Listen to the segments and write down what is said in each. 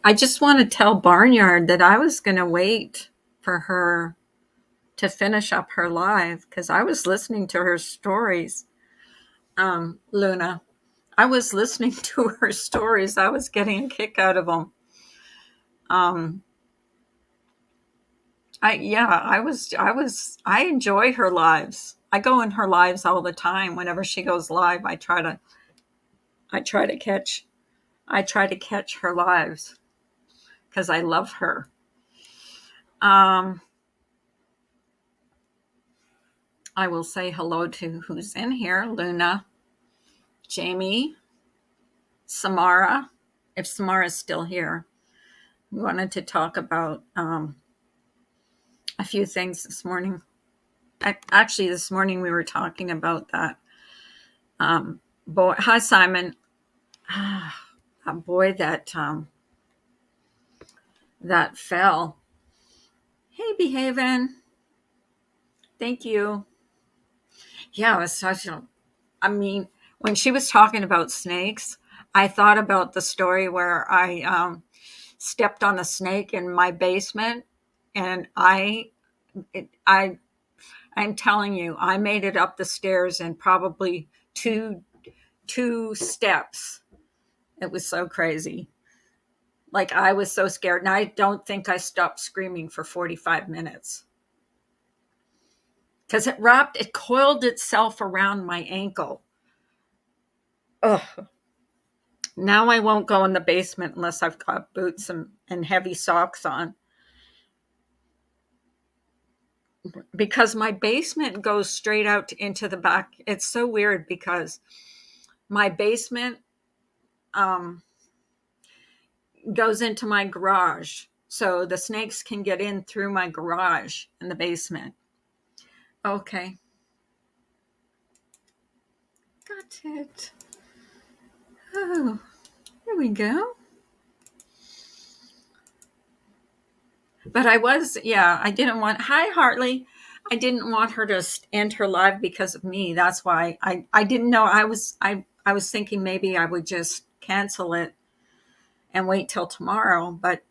I just want to tell Barnyard that I was going to wait for her to finish up her live because I was listening to her stories. Luna, I was listening to her stories. I was getting a kick out of them. Um, I enjoy her lives. I go in her lives all the time. Whenever she goes live, I try to catch, I try to catch her lives because I love her. Um, I will say hello to who's in here: Luna, Jamie, Samara. If Samara's still here, we wanted to talk about a few things this morning. Actually, this morning we were talking about that boy. Hi, Simon. A boy that fell. Hey, behaving. Thank you. Yeah, it was such a. I mean, when she was talking about snakes, I thought about the story where I stepped on a snake in my basement, and it, I, I'm telling you, I made it up the stairs in probably two steps. It was so crazy. Like I was so scared, and I don't think I stopped screaming for 45 minutes because it coiled itself around my ankle. Ugh. Now I won't go in the basement unless I've got boots and heavy socks on because my basement goes straight out into the back. It's so weird because my basement um, goes into my garage. So the snakes can get in through my garage in the basement. Okay. Got it. Oh, here we go. But I didn't want, hi, Hartley. I didn't want her to end her live because of me. That's why I didn't know. I was thinking maybe I would just cancel it and wait till tomorrow. But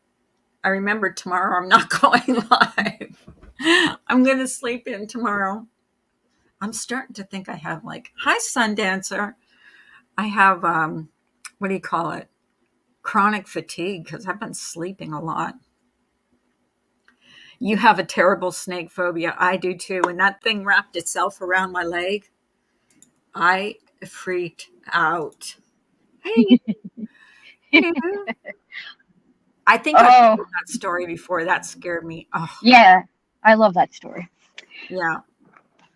I remembered tomorrow I'm not going live. I'm going to sleep in tomorrow. I'm starting to think I have hi, Sundancer. I have, what do you call it? Chronic fatigue because I've been sleeping a lot. You have a terrible snake phobia. I do too. When that thing wrapped itself around my leg, I freaked out. Hey, hey. I think I've Oh, told that story before. That scared me. Oh, yeah. I love that story. yeah.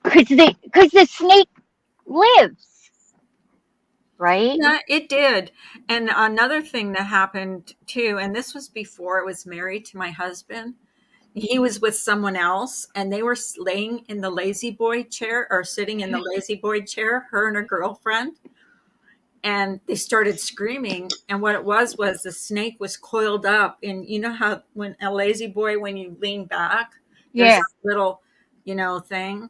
Because the snake lives, right? Yeah, it did. And another thing that happened too, and this was before I was married to my husband. He was with someone else, and they were laying in the lazy boy chair or sitting in the lazy boy chair, her and her girlfriend. And they started screaming. And what it was the snake was coiled up. And you know how when a lazy boy, when you lean back, there's Yeah. a little, thing.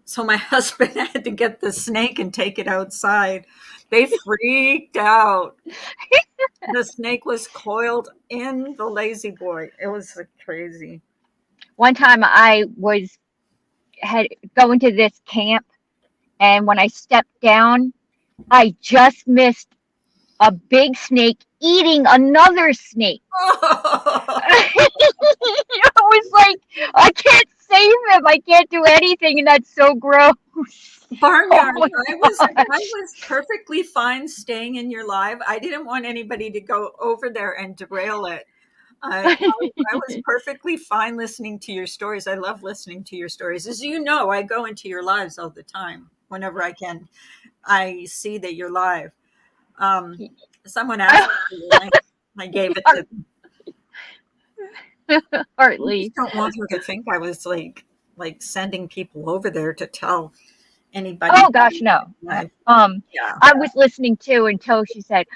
So my husband had to get the snake and take it outside. They freaked out. The snake was coiled in the lazy boy. It was crazy. One time I was had going to this camp, and when I stepped down, I just missed a big snake eating another snake. It was like, I can't save him. I can't do anything, and that's so gross. Oh Barnyard, my I gosh. was perfectly fine staying in your live. I didn't want anybody to go over there and derail it. I was perfectly fine listening to your stories. I love listening to your stories. As you know, I go into your lives all the time whenever I can. I see that you're live. Um, Someone asked me for the link. I gave it to them. I Partly. just don't want her to think I was sending people over there to tell anybody. Oh gosh, no. Yeah. I was listening to until she said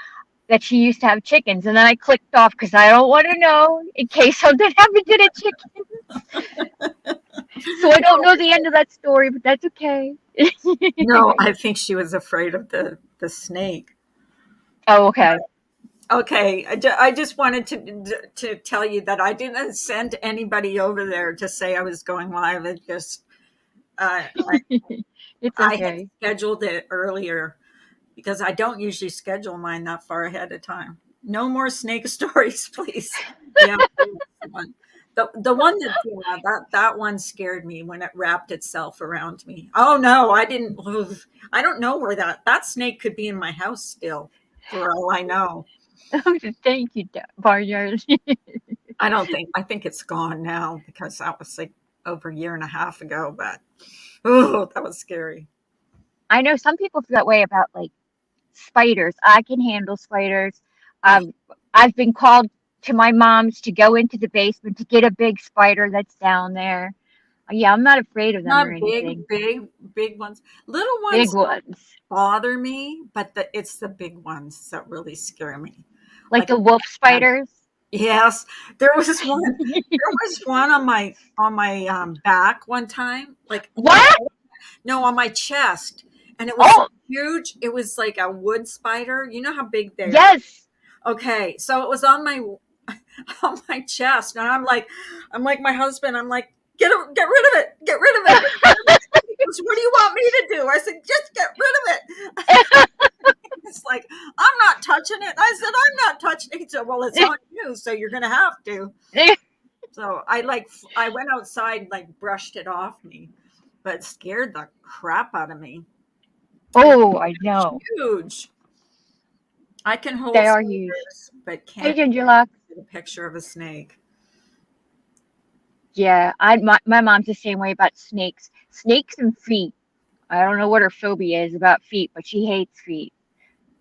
that she used to have chickens, and then I clicked off because I don't want to know in case something happened to the chicken. So I don't know the end of that story, but that's okay. No, I think she was afraid of the snake. Oh, okay. Okay, I just wanted to tell you that I didn't send anybody over there to say I was going live. It just uh, It's I had okay. scheduled it earlier because I don't usually schedule mine that far ahead of time. No more snake stories, please. Yeah, one. The one that that one scared me when it wrapped itself around me. Oh no, I didn't. Oof. I don't know where that snake could be in my house still, for all I know. Thank you, Barnyard. I don't think. I think it's gone now because that was like over a year and a half ago. But oh, that was scary. I know some people feel that way about like spiders. I can handle spiders. Oh, Um, I've been called to my mom's to go into the basement to get a big spider that's down there. Yeah, I'm not afraid of them or not big, anything. big ones. Little Big ones ones, bother me, but it's the big ones that really scare me. like Like, the wolf spiders. yes, there was one. There was one on my back one time. Like no, What? no, on my chest, and it was Oh, huge. It was like a wood spider. You know how big they are. yes. Okay, so it was on my on my chest, and I'm like my husband. I'm like, get rid of it, get rid of it. He goes, what do you want me to do? I said, just get rid of it. It's like, I'm not touching it. I said, I'm not touching it. He said, well, it's on you, so you're gonna have to. So I went outside and like brushed it off me, but it scared the crap out of me. They're Oh, I know. huge. I can hold They are huge. spiders, but Hey, can't Ginger Luck. get a picture of a snake. Yeah, my mom's the same way about snakes. Snakes and feet. I don't know what her phobia is about feet, but she hates feet.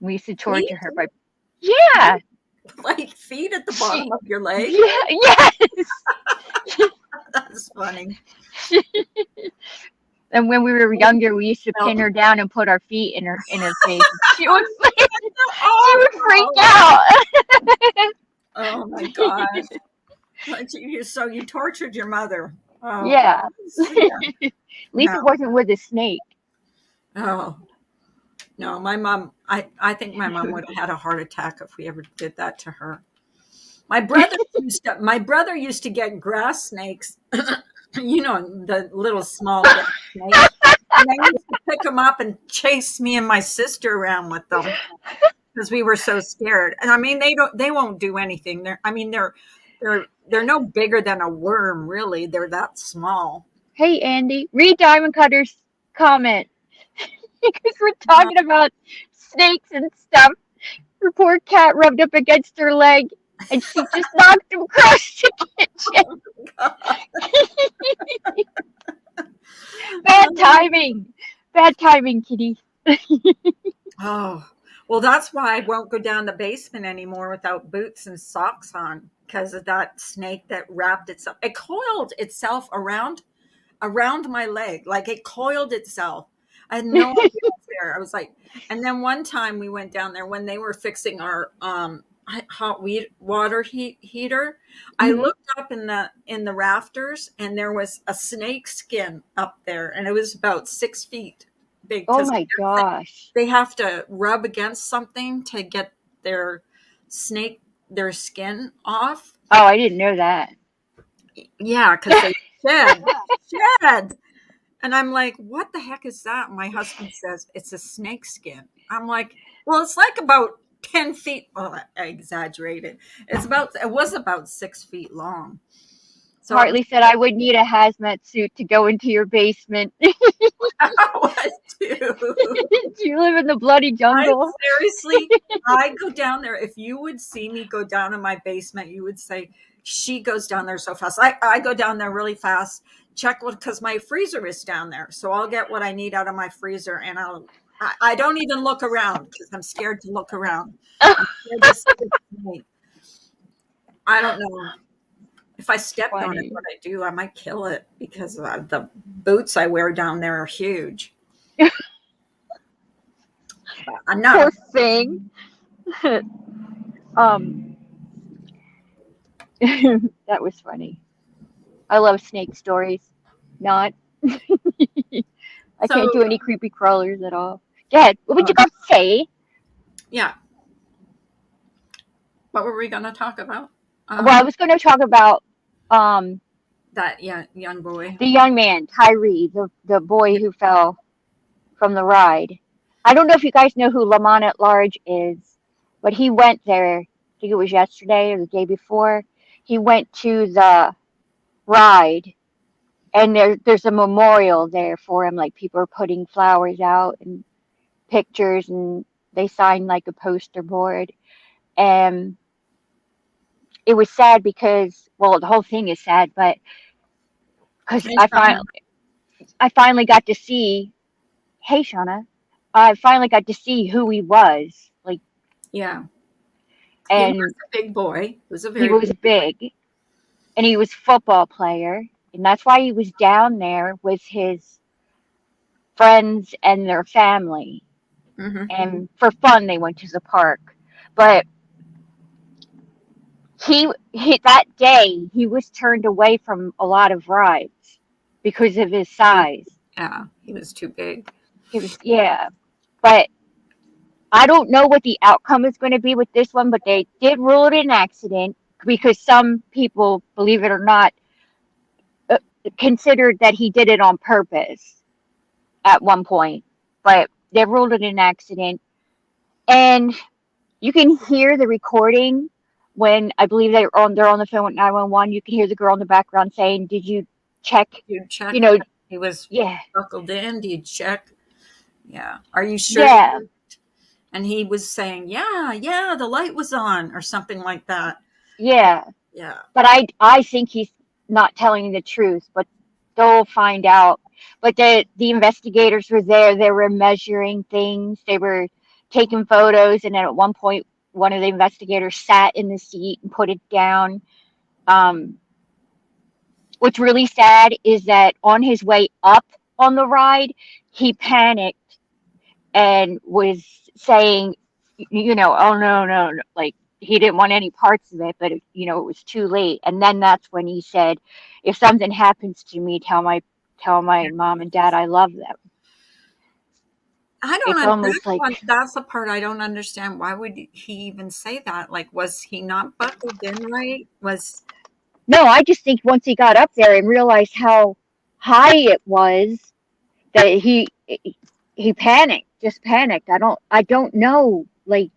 We used to torture Feet? her, but yeah, Like feet at the bottom she, of your leg? yeah, yes. That's funny. And when we were Oh, younger, we used to pin no. her down and put our feet in her face. She would she would freak Awful. out. Oh my gosh. So you tortured your mother. Oh, Yeah. yeah. At least No. it wasn't with a snake. Oh, no. My mom, I think my mom would have had a heart attack if we ever did that to her. My brother used to get grass snakes, the little small grass snakes. And I used to pick them up and chase me and my sister around with them because we were so scared. And I mean, they won't do anything. They're no bigger than a worm, really. They're that small. Hey Andy, read Diamond Cutter's comment because we're talking about snakes and stuff. Her poor cat rubbed up against her leg and she just knocked him across the kitchen. Bad timing. Bad timing, kitty. Oh, well, that's why I won't go down the basement anymore without boots and socks on because of that snake that wrapped itself. It coiled itself around my leg, like it coiled itself. I had no idea it was there. I was like, and then one time we went down there when they were fixing our water heater. I Hmm. looked up in the rafters, and there was a snake skin up there, and it was about 6 feet big Oh because my gosh. they have to rub against something to get their snake their skin off. Oh, I didn't know that. Yeah, because they shed shed. And I'm like, what the heck is that? My husband says it's a snake skin. I'm like, well, it's like about 10 feet. Well, I exaggerated. It was about 6 feet long. So it was, Hartley said I would need a hazmat suit to go into your basement. what too. Do you live in the bloody I jungle? seriously, I go down there. If you would see me go down in my basement, you would say, she goes down there so fast. I go down there really fast, check what, because my freezer is down there. So I'll get what I need out of my freezer and I don't even look around because I'm scared to look around. I'm scared to see the snake. I don't know. If I stepped on it, Funny. what I do, I might kill it because the boots I wear down there are huge. I'm not. Poor thing. um, that was funny. I love snake stories. Not. I So can't do any creepy crawlers at all. Go ahead. What would you uh, guys say? yeah. What were we going to talk about? Well, I was going to talk about um, That young boy. the young man, Tyree, the boy who fell from the ride. I don't know if you guys know who Lamont at Large is, but he went there. I think it was yesterday or the day before. He went to the ride, and there's a memorial there for him. Like people are putting flowers out and pictures, and they signed like a poster board. And it was sad because, well, the whole thing is sad, but because Hey, Shauna. I finally got to see. Hey, Shauna, I finally got to see who he was. Like, Yeah. He was and a big boy. He was a he very was big boy. big, and he was a football player, and that's why he was down there with his friends and their family. Hmm. And for fun, they went to the park. But he that day he was turned away from a lot of rides because of his size. Yeah, he was too big. He was, yeah, but I don't know what the outcome is going to be with this one, but they did rule it an accident because some people, believe it or not, uh, considered that he did it on purpose at one point. But they ruled it an accident, and you can hear the recording when I believe they're on the phone with 911. You can hear the girl in the background saying, "Did you check?" You check You know, he was yeah, buckled in. Do you check? Yeah. Are you sure? yeah, And he was saying, yeah, yeah, the light was on or something like that. yeah. Yeah. But I think he's not telling the truth, but they'll find out. But the investigators were there. They were measuring things. They were taking photos, and then at one point, one of the investigators sat in the seat and put it down. Um, what's really sad is that on his way up on the ride, he panicked and was saying, oh no, no, no, like he didn't want any parts of it, but it was too late. And then that's when he said, if something happens to me, tell my mom and dad I love them. I don't It's almost like, that's the part I don't understand. Why would he even say that? Like, was he not buckled in right? Was no, I just think once he got up there and realized how high it was, that he panicked, just panicked. I don't know, like,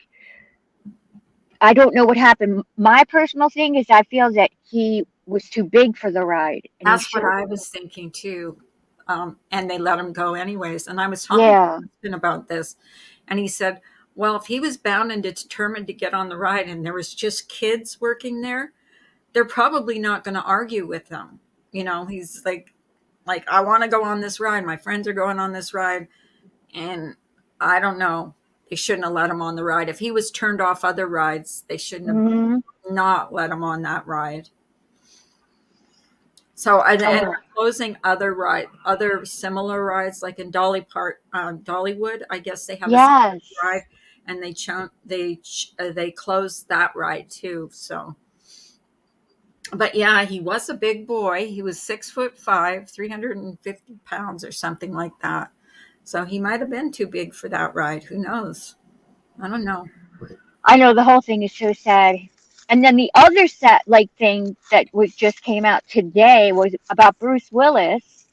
I don't know what happened. My personal thing is I feel that he was too big for the ride, and he that's what should have. I was thinking too. And they let him go anyways. And I was talking to Yeah, my husband about this, and he said, well, if he was bound and determined to get on the ride and there was just kids working there, they're probably not going to argue with them. He's like I want to go on this ride. My friends are going on this ride, and I don't know. They shouldn't have let him on the ride. If he was turned off other rides, they shouldn't have hmm not let him on that ride. So and oh, they're closing other similar rides, like in Dollywood. I guess they have a similar yes. ride, and they closed that ride too. So, but yeah, he was a big boy. He was 6'5", 350 pounds, or something like that. So he might have been too big for that ride. Who knows? I don't know. I know the whole thing is so sad. And then the other sad like thing that was just came out today was about Bruce Willis,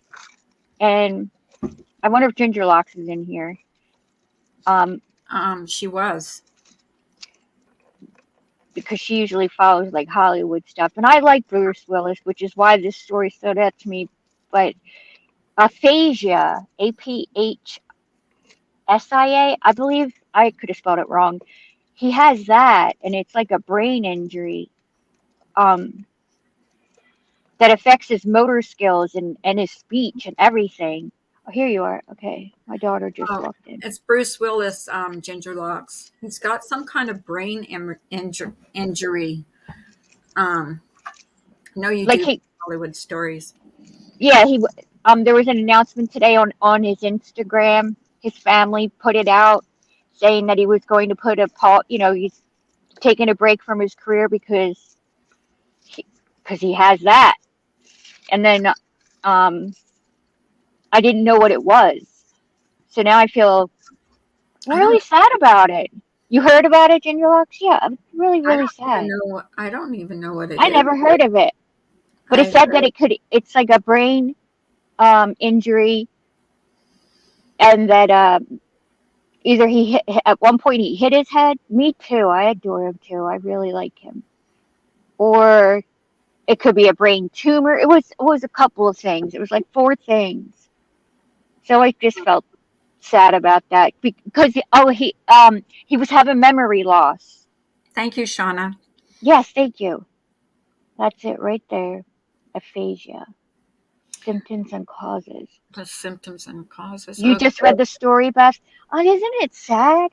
and I wonder if Ginger Locks is in here. Um, She was. because she usually follows like Hollywood stuff, and I like Bruce Willis, which is why this story stood out to me. But aphasia, APHSIA, I believe I could have spelled it wrong. He has that, and it's like a brain injury. Um, that affects his motor skills and his speech and everything. Oh, here you are. Okay, my daughter just Oh, walked in. it's Bruce Willis, Ginger Locks. He's got some kind of brain injury. Um, no, you Like do he, Hollywood stories. yeah, there was an announcement today on his Instagram. His family put it out saying that he was going to put a pause. He's taking a break from his career because he has that. And then I didn't know what it was, so now I feel I don't. really sad about it. You heard about it, Ginger Locks? Yeah, it's really, I really don't even sad. know. I don't even know what it I is. never heard of it, but it I said that it's like a brain injury, and that either at one point he hit his head. Me too. I adore him too. I really like him. Or it could be a brain tumor. It was a couple of things. It was like four things. So I just felt sad about that because he was having memory loss. thank you, Shauna. Yes, thank you. That's it right there. Aphasia. Symptoms and causes. The symptoms and causes. You Okay. just read the story, Beth. Oh, isn't it sad?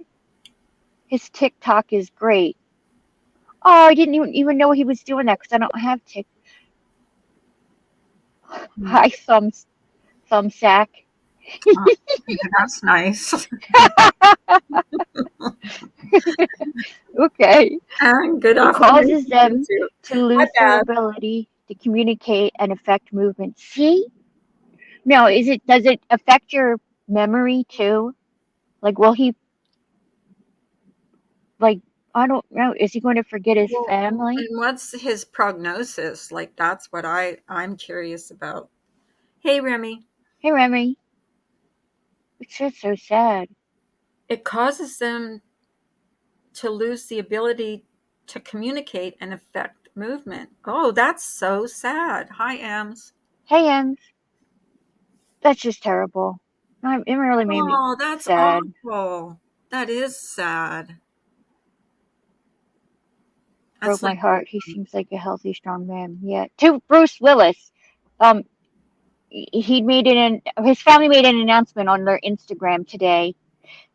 His TikTok is great. Oh, I didn't even know he was doing that because I don't have Tik. Hi, thumb sack. Oh, that's nice. Okay. And good It afternoon causes to you them too. to Hi, lose their Beth. ability to communicate and affect movement. See? Now, does it affect your memory too? Like, will he, like, I don't know, is he going to forget his Well, family? and what's his prognosis? Like that's what I'm curious about. Hey, Remy. Hey, Remy, it's just so sad. It causes them to lose the ability to communicate and affect movement. Oh, that's so sad. Hi, Ems. Hey, that's just terrible. It really made me Oh, that's sad. awful. That is sad. Broke That's my like, heart. He seems like a healthy, strong man. Yeah. To Bruce Willis, um, his family made an announcement on their Instagram today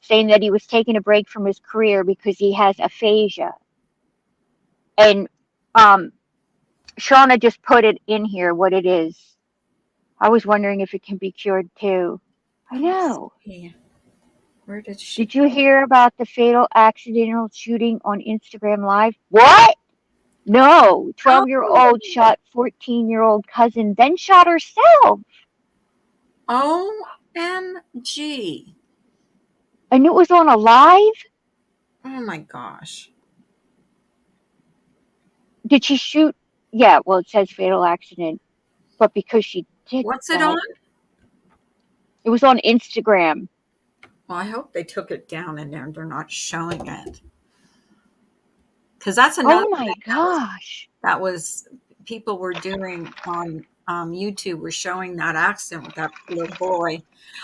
saying that he was taking a break from his career because he has aphasia. And um, Shauna just put it in here what it is. I was wondering if it can be cured too. I let's know. see. Where did she? Did you hear about the fatal accidental shooting on Instagram Live? What? No. 12-year-old Oh, shot 14-year-old cousin, then shot herself. OMG. And it was on a live? Oh my gosh. Did she shoot? Yeah, well, it says fatal accident. But because she did What's it on? that, it was on Instagram. Well, I hope they took it down and they're not showing it. Because that's another Oh my thing gosh. that was people were doing on YouTube were showing that accident with that little boy.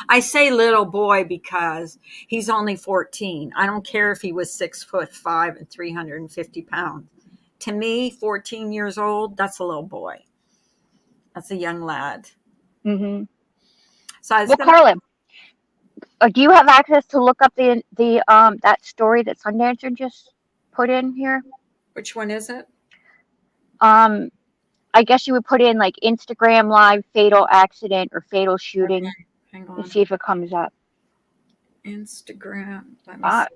I say little boy because he's only 14. I don't care if he was 6'5" and 350 pounds. To me, 14 years old, that's a little boy. That's a young lad. Hmm. So I was Well, gonna. Carla, do you have access to look up the that story that Sundancer just put in here? Which one is it? Um, I guess you would put in like Instagram Live fatal accident or fatal shooting Okay, hang and on. see if it comes up. Instagram. Let me Uh, see.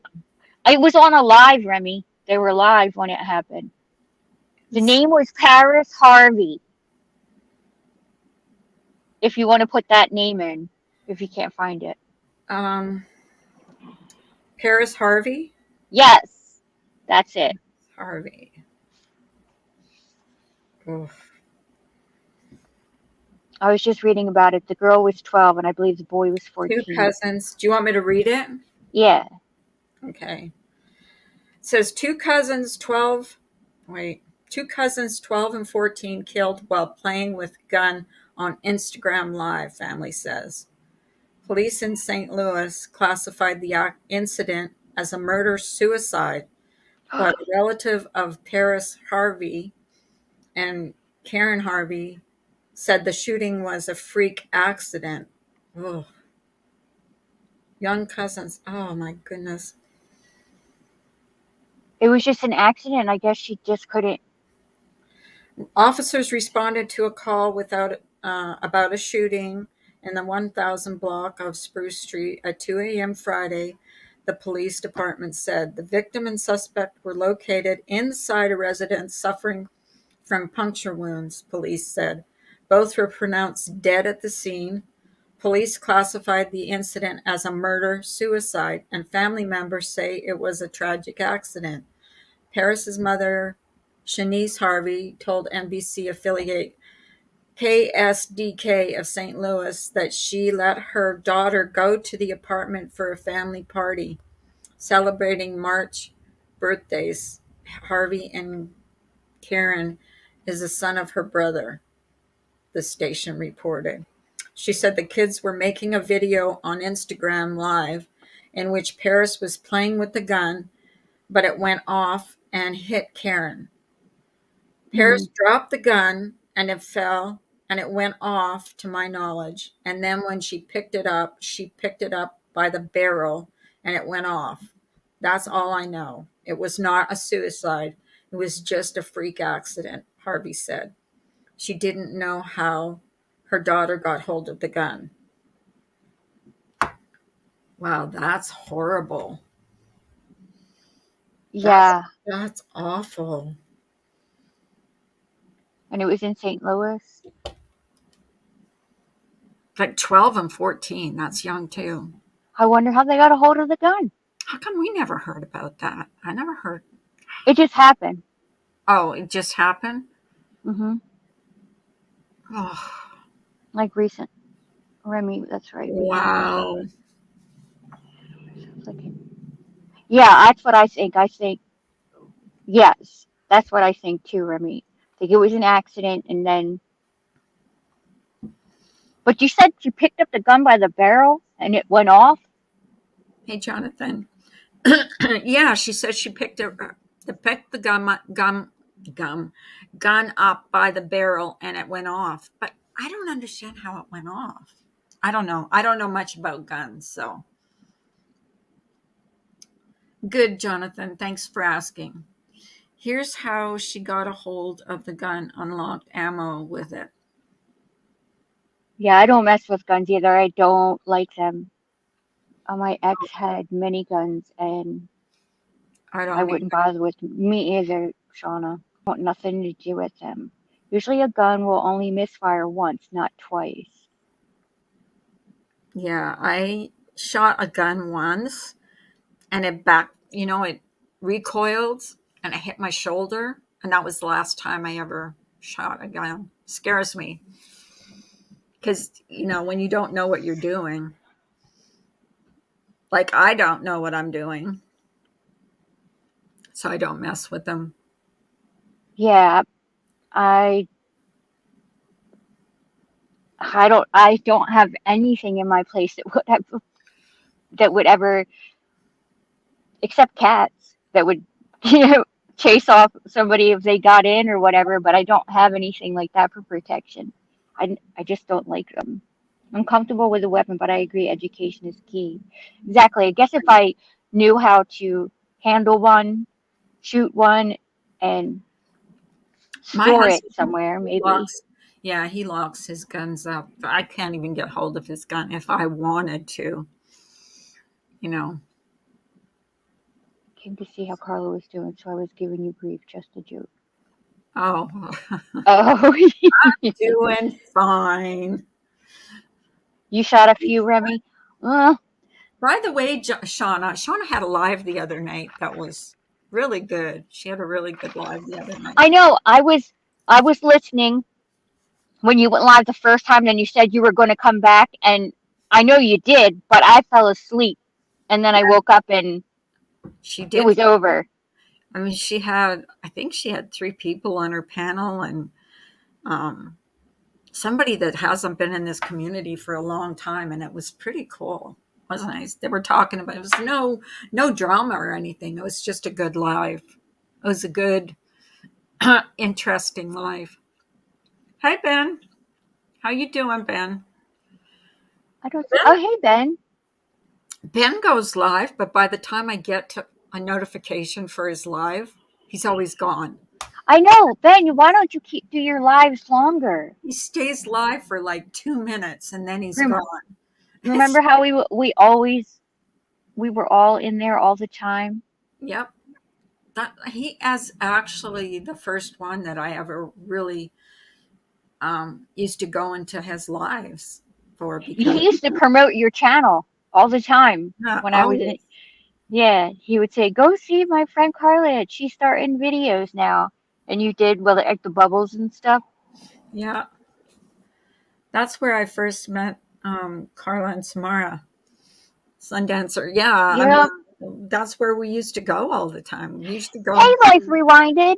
it was on a live, Remy. They were live when it happened. The name was Paris Harvey. If you want to put that name in, if you can't find it. Um, Paris Harvey. Yes, that's it. Harvey. Oof. I was just reading about it. The girl was 12, and I believe the boy was Two 14. cousins. Do you want me to read it? Yeah. Okay. It says two cousins, 12. Wait. Two cousins, 12 and 14, killed while playing with gun on Instagram Live, family says. Police in St. Louis classified the incident as a murder suicide, but a relative of Paris Harvey and Karen Harvey said the shooting was a freak accident. Oh, young cousins. Oh my goodness. It was just an accident. I guess she just couldn't. Officers responded to a call about a shooting in the 1000 block of Spruce Street at 2 a.m. Friday. The police department said the victim and suspect were located inside a residence suffering from puncture wounds, police said. Both were pronounced dead at the scene. Police classified the incident as a murder-suicide, and family members say it was a tragic accident. Paris's mother, Shanice Harvey, told NBC affiliate KSDK of St. Louis that she let her daughter go to the apartment for a family party celebrating March birthdays. Harvey and Karen is the son of her brother, the station reported. She said the kids were making a video on Instagram Live in which Paris was playing with the gun, but it went off and hit Karen. Paris Mhm. dropped the gun and it fell and it went off, to my knowledge. And then when she picked it up by the barrel and it went off. That's all I know. It was not a suicide. It was just a freak accident, Harvey said. She didn't know how her daughter got hold of the gun. Wow, that's horrible. That's Yeah, that's awful. and it was in St. Louis. Like 12 and 14, that's young too. I wonder how they got a hold of the gun. How come we never heard about that? I never heard. It just happened. Oh, it just happened? Mhm. Oh, Like recent. Remy, that's right. Recently. wow. Yeah, that's what I think. I think yes, that's what I think too, Remy. I think it was an accident, and then. But you said she picked up the gun by the barrel and it went off. Hey, Jonathan. Yeah, she said she picked the gun up by the barrel and it went off. But I don't understand how it went off. I don't know. I don't know much about guns, so good, Jonathan. Thanks for asking. Here's how she got a hold of the gun, unlocked ammo with it. Yeah, I don't mess with guns either. I don't like them. My ex had many guns, and I I don't wouldn't either. bother with me either, Shauna. I want nothing to do with them. Usually, a gun will only misfire once, not twice. Yeah, I shot a gun once and it recoiled and it hit my shoulder. And that was the last time I ever shot a gun. Scares me because, when you don't know what you're doing, like I don't know what I'm doing, so I don't mess with them. Yeah, I I don't have anything in my place that would ever, except cats, that would you know chase off somebody if they got in or whatever. But I don't have anything like that for protection. I just don't like them. I'm comfortable with a weapon, but I agree education is key. Exactly. I guess if I knew how to handle one, shoot one, and My store it husband, somewhere, he maybe. locks, yeah, he locks his guns up. I can't even get hold of his gun if I wanted to, you know. Came to see how Carla was doing, so I was giving you grief, just a joke. Oh, Oh, doing fine. you shot a few, Remy? Uh, By the way, Shauna had a live the other night that was really good. She had a really good live the other night. I know. I was listening when you went live the first time, then you said you were going to come back, and I know you did, but I fell asleep, and then I woke up and She it did. was over. I mean, I think she had three people on her panel, and um, somebody that hasn't been in this community for a long time, and it was pretty cool. It was nice. They were talking about, it was no drama or anything. It was just a good live. It was a good, interesting live. Hi, Ben. How you doing, Ben? I don't see. Oh, hey, Ben. Ben goes live, but by the time I get to a notification for his live, he's always gone. I know, Ben. Why don't you keep do your lives longer? He stays live for like 2 minutes and then he's Rem- gone. Remember how we were all in there all the time? Yep. He is actually the first one that I ever really used to go into his lives. for because He used to promote your channel all the time yeah, when I was in. always. Yeah, he would say, "Go see my friend Carla. She's starting videos now." And you did, well, like the bubbles and stuff. Yeah, that's where I first met Carla and Samara, Sundancer. Yeah, I Yeah. mean, that's where we used to go all the time. We used to Hey, go. Life Rewinded.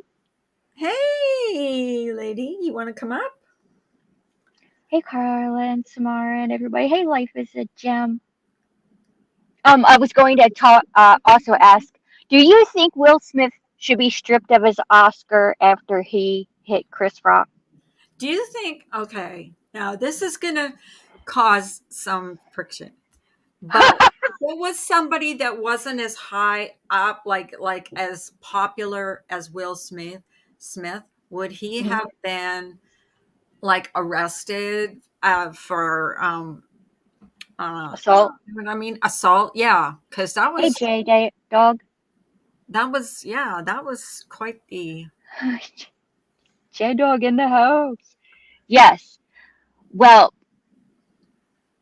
Hey, lady, you want to come up? Hey, Carla and Samara and everybody. Hey, Life is a gem. I was going to talk, also ask, do you think Will Smith should be stripped of his Oscar after he hit Chris Rock? Do you think? Okay, now this is gonna cause some friction, but if it was somebody that wasn't as high up, like as popular as Will Smith, would he Mhm. have been like arrested for Assault. you know what I mean, assault? Yeah, because Hey, Dog. that was quite the. J Dog in the house. Yes. Well,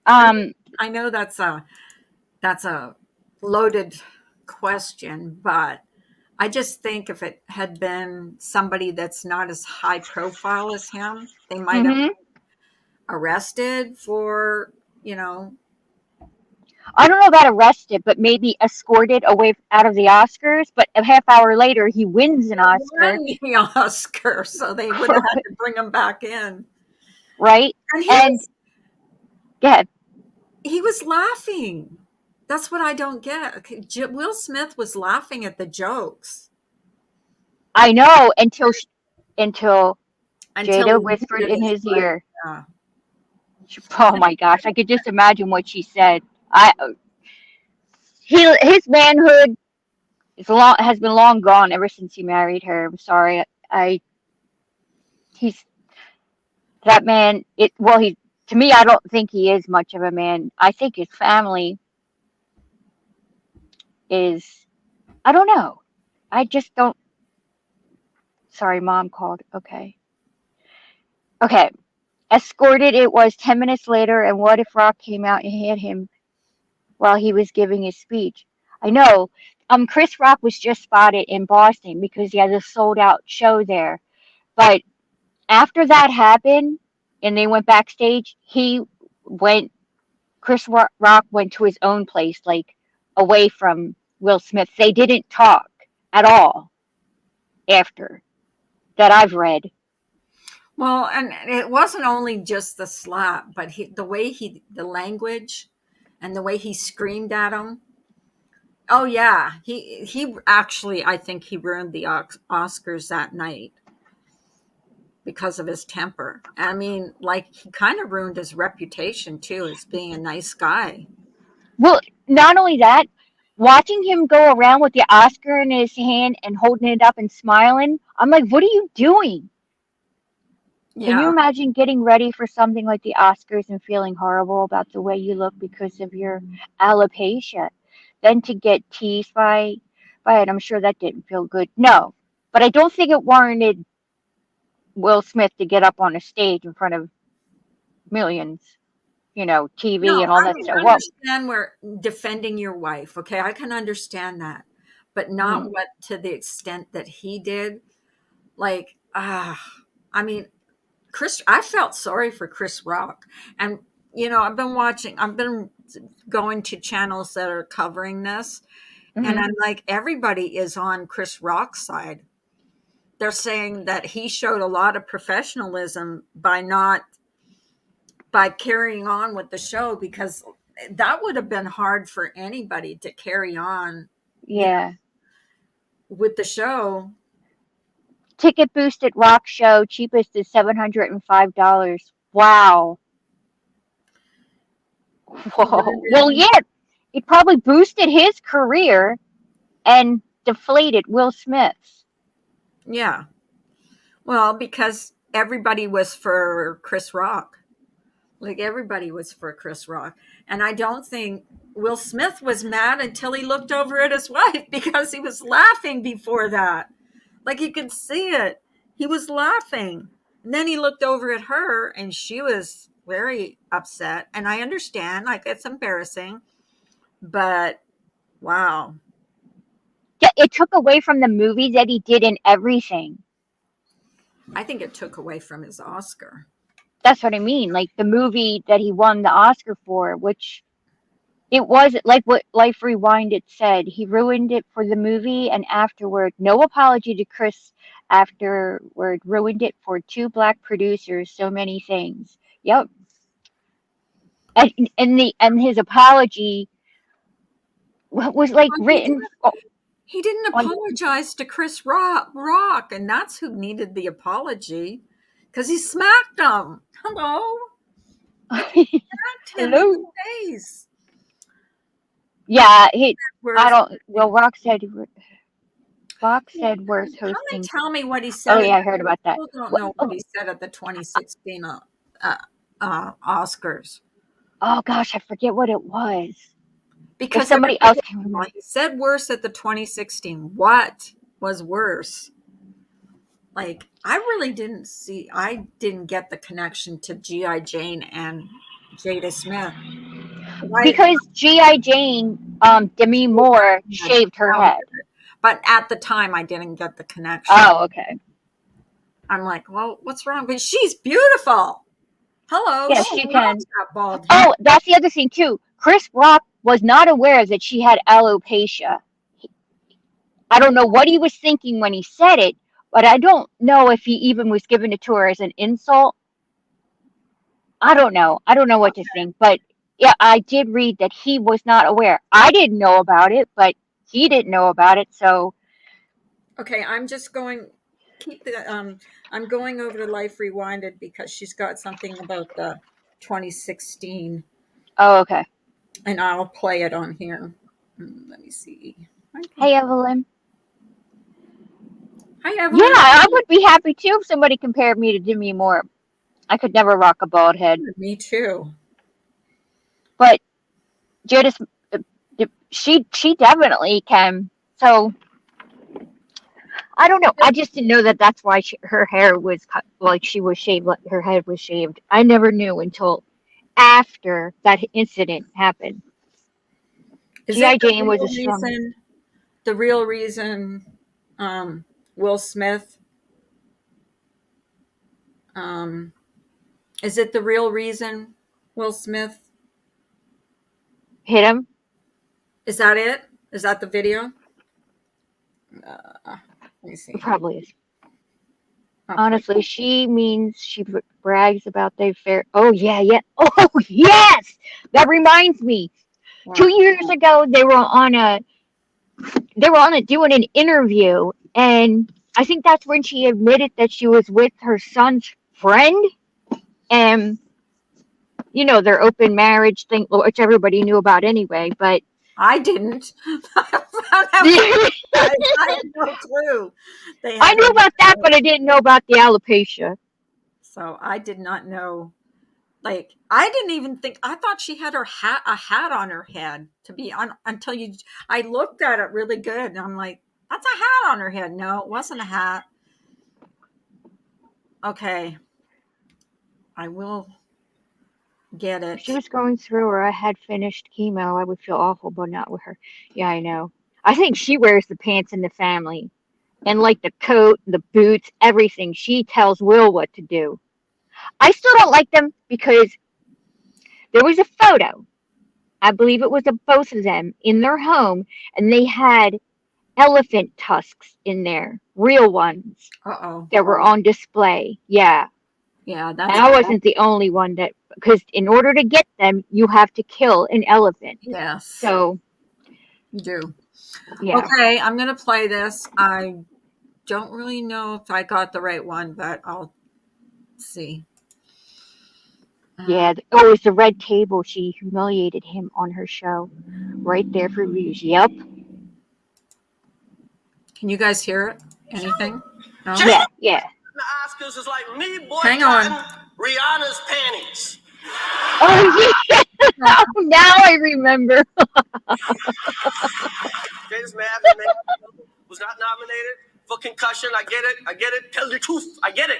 I mean, um, I know that's a loaded question, but I just think if it had been somebody that's not as high profile as him, they might have mhm. arrested for, you know, I don't know about arrested, but maybe escorted away out of the Oscars. But a half hour later, he wins an Oscar, won the Oscar, so they would have had to bring him back in. right? And And yeah, he was laughing. That's what I don't get. Okay, Will Smith was laughing at the jokes I know until until Jada he whispered muted in his his mic. ear. Yeah. Oh my gosh, I could just imagine what she said. I his manhood has been long gone ever since he married her. I'm sorry. I he's that man. It well he to me I don't think he is much of a man. I think his family is. I don't know. I just don't. Sorry, mom called. Okay. Okay. Escorted it was 10 minutes later, and what if Rock came out and hit him while he was giving his speech? I know. Chris Rock was just spotted in Boston because he has a sold out show there. But after that happened and they went backstage, went, Rock went to his own place, like away from Will Smith. They didn't talk at all after that I've read. Well, and it wasn't only just the slap, but the language and the way he screamed at him. Oh yeah, he actually, I think he ruined the Oscars that night because of his temper. I mean, like he kind of ruined his reputation too as being a nice guy. Well, not only that, watching him go around with the Oscar in his hand and holding it up and smiling, I'm like, what are you doing? Can you Yeah, imagine getting ready for something like the Oscars and feeling horrible about the way you look because of your alopecia? Then to get teased by it, I'm sure that didn't feel good. No, but I don't think it warranted Will Smith to get up on a stage in front of millions, TV no, and all I that can stuff. Well, understand where defending your wife. Okay, I can understand that, but not mm, what to the extent that he did. Like, I mean, I felt sorry for Chris Rock. And, I've been going to channels that are covering this. And mhm, I'm like, everybody is on Chris Rock's side. They're saying that he showed a lot of professionalism by carrying on with the show because that would have been hard for anybody to carry on, yeah. with the show. Ticket boosted rock show, cheapest is $705. Wow. Whoa. Well, yeah, it probably boosted his career and deflated Will Smith's. Yeah. Well, because everybody was for Chris Rock. Like everybody was for Chris Rock. And I don't think Will Smith was mad until he looked over at his wife because he was laughing before that. Like you could see it. He was laughing. And then he looked over at her and she was very upset. And I understand, like, it's embarrassing, but wow. Yeah, it took away from the movies that he did in everything. I think it took away from his Oscar. That's what I mean. Like the movie that he won the Oscar for, which it was like what Life Rewinded said. He ruined it for the movie, and afterward, no apology to Chris. Afterward, ruined it for two black producers. So many things. Yep. And his apology was like Well, written he didn't on. apologize to Chris Rock, and that's who needed the apology because he smacked him. Hello? He smacked him in Hello. the face. Yeah, Whereas, I don't. Well, Rock said worth come and hosting. tell me what he said. Oh yeah, I heard about that. People don't What? know what he said at the 2016 Oscars. Oh gosh, I forget what it was. Because If somebody else can remember. he said worse at the 2016. What was worse? Like, I didn't get the connection to G.I. Jane and Jada Smith. Because G.I. Jane, Demi Moore shaved her head. But at the time, I didn't get the connection. Oh, okay. I'm like, well, what's wrong? But she's beautiful. Hello. Yes, she can. Bald Oh, that's the other thing too. Chris Rock was not aware that she had alopecia. I don't know what he was thinking when he said it, but I don't know if he even was giving it to her as an insult. I don't know. I don't know what to think, but yeah, I did read that he was not aware. I didn't know about it, but he didn't know about it, so. Okay, I'm just going. I'm going over to Life Rewinded because she's got something about the 2016. Oh, okay. And I'll play it on here. Let me see. Hey, Evelyn. Hi, Evelyn. Yeah, I would be happy too if somebody compared me to Demi Moore. I could never rock a bald head. Me too. But Jada, she definitely can. So I don't know. I just didn't know that that's why her hair was cut, like she was shaved, like her head was shaved. I never knew until after that incident happened. G.I. Jane was a strong. The real reason, Will Smith. Is it the real reason Will Smith hit him? Is that it? Is that the video? Let me see. It probably is. Okay. Honestly, she means she brags about the affair. Oh yeah, yeah. Oh yes, that reminds me. Wow. 2 years ago, they were on doing an interview, and I think that's when she admitted that she was with her son's friend, and you know their open marriage thing, which everybody knew about anyway. But I didn't. I had no clue. I knew about that, but I didn't know about the alopecia. So I did not know. Like, I didn't even think. I thought she had a hat on her head. Until I looked at it really good, and I'm like, that's a hat on her head. No, it wasn't a hat. Okay, I will get it. If she was going through or I had finished chemo, I would feel awful, but not with her. Yeah, I know. I think she wears the pants in the family. And like the coat, the boots, everything. She tells Will what to do. I still don't like them because there was a photo. I believe it was of both of them in their home, and they had elephant tusks in there, real ones. That were on display. Yeah. Yeah, and I wasn't the only one because in order to get them, you have to kill an elephant. Yes. So you do. Yeah. Okay, I'm going to play this. I don't really know if I got the right one, but I'll see. Yeah. Oh, it's the red table. She humiliated him on her show. Right there for views. Yep. Can you guys hear it? Anything? No? Yeah. Yeah. The Oscars is like me Hang on. Rihanna's panties. Oh, yeah. Now I remember. James Madden was not nominated for concussion. I get it. Tell the truth. I get it.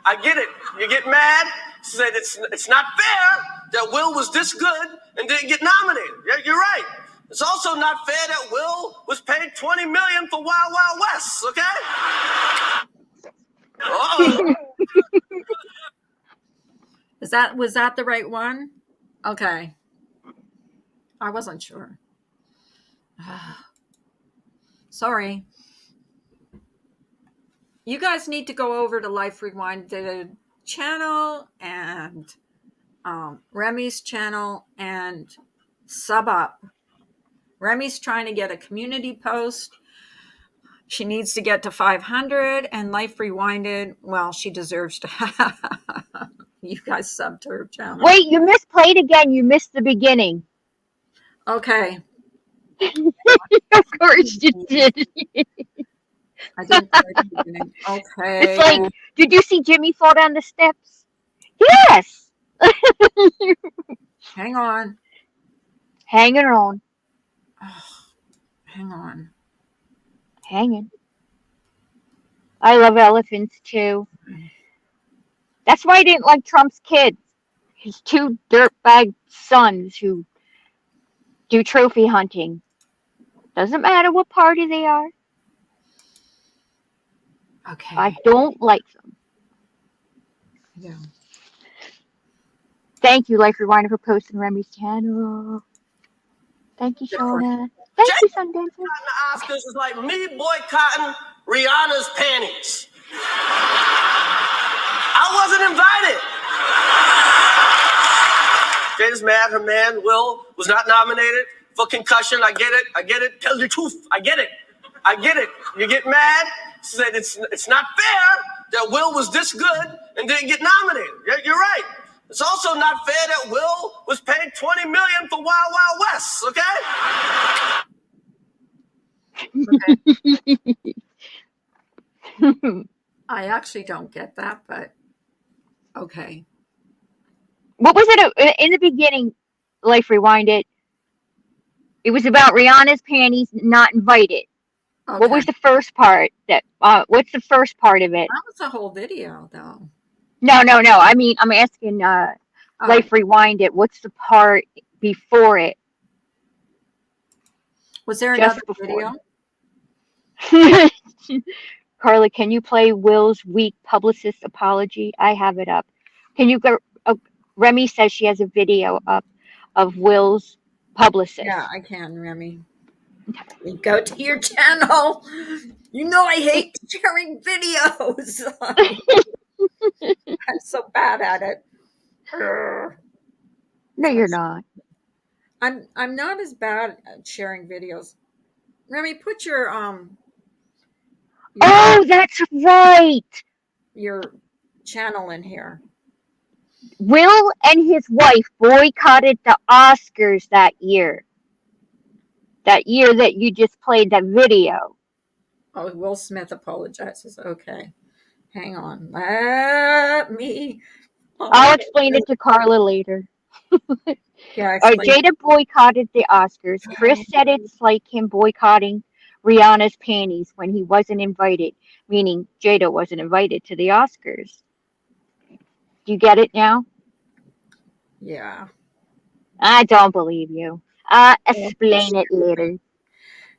I get it. You get mad. Said it's not fair that Will was this good and didn't get nominated. Yeah, you're right. It's also not fair that Will was paid $20 million for Wild Wild West. Okay. Oh. Was that the right one? Okay. I wasn't sure. Sorry. You guys need to go over to Life Rewinded channel and Remy's channel and sub up. Remy's trying to get a community post. She needs to get to 500, and Life Rewinded, well, she deserves to have you guys sub to her channel. Wait, you misplayed again. You missed the beginning. Okay. Of course you did. I didn't play the beginning. Okay. It's like, did you see Jimmy fall down the steps? Yes. Hang on. Hanging on. Oh, hang on. Hanging. I love elephants too. That's why I didn't like Trump's kids. His two dirtbag sons who do trophy hunting. Doesn't matter what party they are. Okay. I don't like them. Yeah. Thank you, Life Rewinder, for posting Remy's channel. Thank you, Shauna. Thank you, Sundancer. The Oscars is like me boycotting Rihanna's panties. I wasn't invited. Jada's mad her man, Will, was not nominated for concussion. I get it. I get it. Tell the truth. I get it. I get it. You get mad. Said it's not fair that Will was this good and didn't get nominated. Yeah, you're right. It's also not fair that Will was paid $20 million for Wild Wild West. Okay. I actually don't get that, but okay. What was it in the beginning? Life Rewinded. It was about Rihanna's panties not invited. Okay. What was the first part? What's the first part of it? That was a whole video, though. No. I mean, I'm asking Life Rewinded. What's the part before it? Was there Just another video? Carla, can you play Will's weak publicist apology? I have it up. Can you go? Remy says she has a video up of Will's publicist. Yeah, I can, Remy. You go to your channel. You know I hate sharing videos. I'm so bad at it. No, you're not. I'm not as bad at sharing videos. Remy, put your Oh, that's right. Your channel in here. Will and his wife boycotted the Oscars that year. That year that you just played that video. Oh, Will Smith apologizes. Okay. Hang on. Let me. I'll explain it to Carla later. Yeah, Jada boycotted the Oscars. Chris said it's like him boycotting Rihanna's panties when he wasn't invited, meaning Jada wasn't invited to the Oscars. Do you get it now? Yeah. I don't believe you. Explain it later.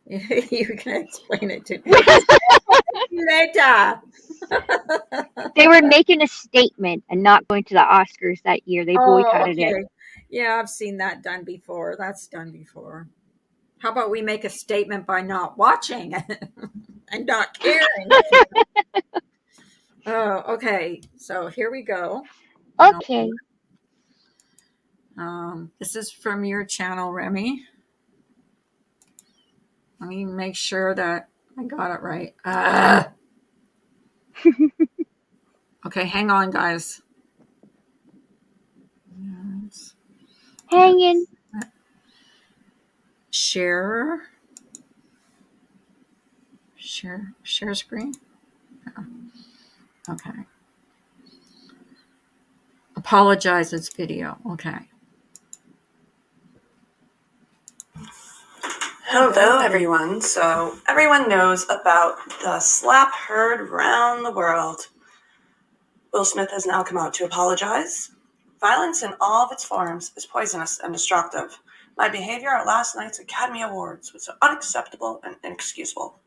You can explain it to me later. They were making a statement and not going to the Oscars that year. They boycotted it. Yeah, I've seen that done before. That's done before. How about we make a statement by not watching and not caring? Oh, okay. So here we go. Okay. This is from your channel, Remy. Let me make sure that I got it right. Okay, hang on, guys. Hanging. Share screen. Yeah. Okay. Apologizes video. Okay. Hello, everyone. So, everyone knows about the slap heard round the world. Will Smith has now come out to apologize. Violence in all of its forms is poisonous and destructive. My behavior at last night's Academy Awards was unacceptable and inexcusable.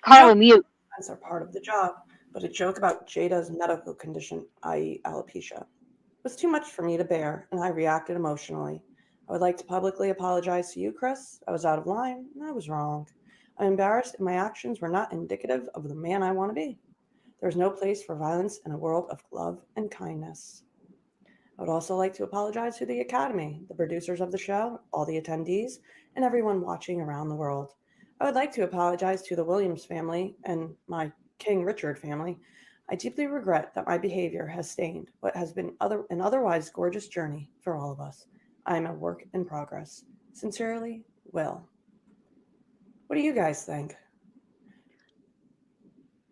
Carla, mute. Are part of the job, but a joke about Jada's medical condition, i.e. alopecia, was too much for me to bear, and I reacted emotionally. I would like to publicly apologize to you, Chris. I was out of line, and I was wrong. I'm embarrassed, and my actions were not indicative of the man I want to be. There is no place for violence in a world of love and kindness. I would also like to apologize to the Academy, the producers of the show, all the attendees, and everyone watching around the world. I would like to apologize to the Williams family and my King Richard family. I deeply regret that my behavior has stained what has been an otherwise gorgeous journey for all of us. I am a work in progress. Sincerely, Will. What do you guys think?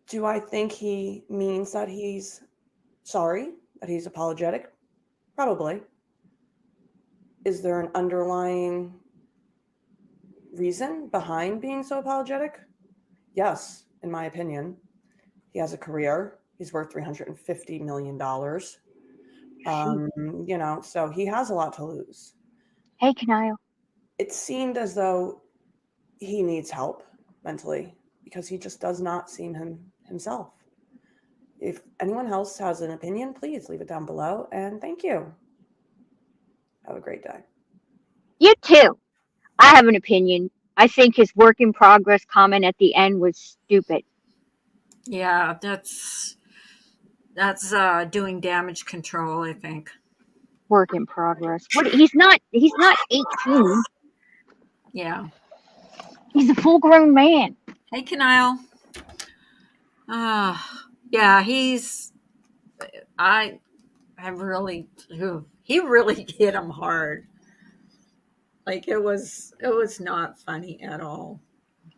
Do I think he means that he's sorry, that he's apologetic? Probably. Is there an underlying reason behind being so apologetic? Yes, in my opinion. He has a career. He's worth $350 million. So he has a lot to lose. Hey, Kanile. It seemed as though he needs help mentally because he just does not seem himself. If anyone else has an opinion, please leave it down below. And thank you. Have a great day. You too. I have an opinion. I think his work in progress comment at the end was stupid. Yeah, that's doing damage control, I think. Work in progress. What? He's not 18. Yeah. He's a full-grown man. Hey, Kanile. Yeah, he really hit him hard. Like it was not funny at all.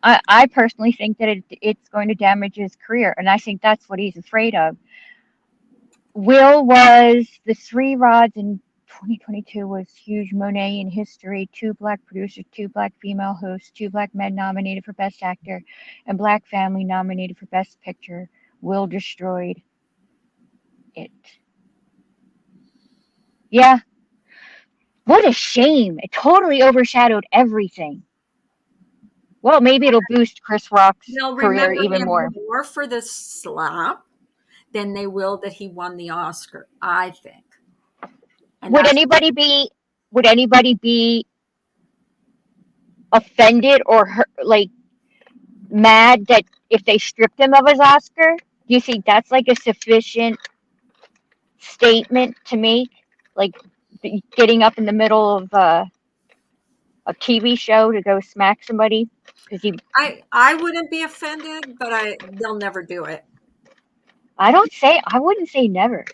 I personally think that it's going to damage his career, and I think that's what he's afraid of. Will was the 3 Rods in 2022 was huge. Monet in history, 2 black producers, 2 black female hosts, 2 black men nominated for Best Actor, and Black Family nominated for Best Picture. Will destroyed it. Yeah. What a shame. It totally overshadowed everything. Well, maybe it'll boost Chris Rock's career even more. More for the slap than they will that he won the Oscar, I think. And would anybody be offended or mad that if they stripped him of his Oscar? Do you think that's like a sufficient statement to make? Like getting up in the middle of a TV show to go smack somebody? I wouldn't be offended, but they'll never do it. I wouldn't say never.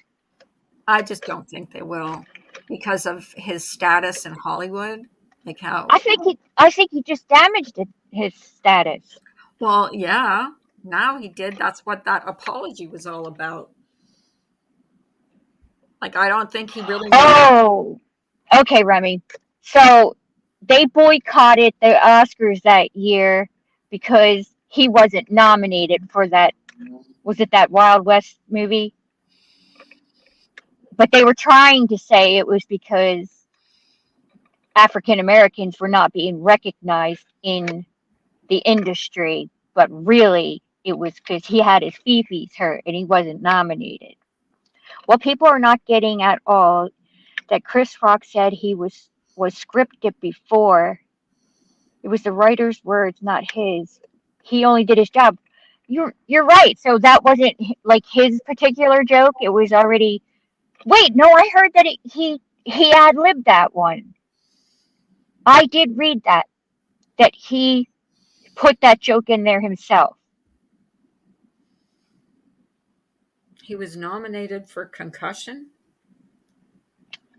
I just don't think they will because of his status in Hollywood. Like how I think he just damaged his status. Well, yeah. Now he did. That's what that apology was all about. Like I don't think he really Oh. Okay, Remy. So they boycotted the Oscars that year because he wasn't nominated for that. Was it that Wild West movie? But they were trying to say it was because African Americans were not being recognized in the industry, but really it was because he had his fifis hurt and he wasn't nominated. What people are not getting at all, that Chris Rock said he was scripted before. It was the writer's words, not his. He only did his job. You're right. So that wasn't like his particular joke. It was already. Wait, no, I heard that he ad-libbed that one. I did read that he put that joke in there himself. He was nominated for Concussion.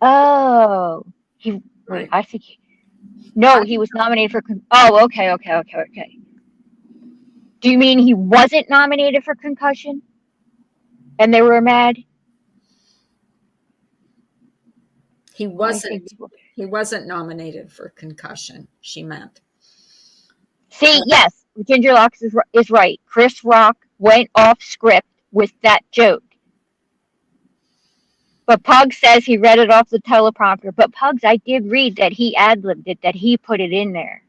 Oh, wait. I think he was nominated for. Oh, okay. Do you mean he wasn't nominated for Concussion? And they were mad? He wasn't nominated for Concussion, she meant. See, yes, Ginger Locks is right. Chris Rock went off script with that joke. But Pug says he read it off the teleprompter. But Pugs, I did read that he ad-libbed it, that he put it in there.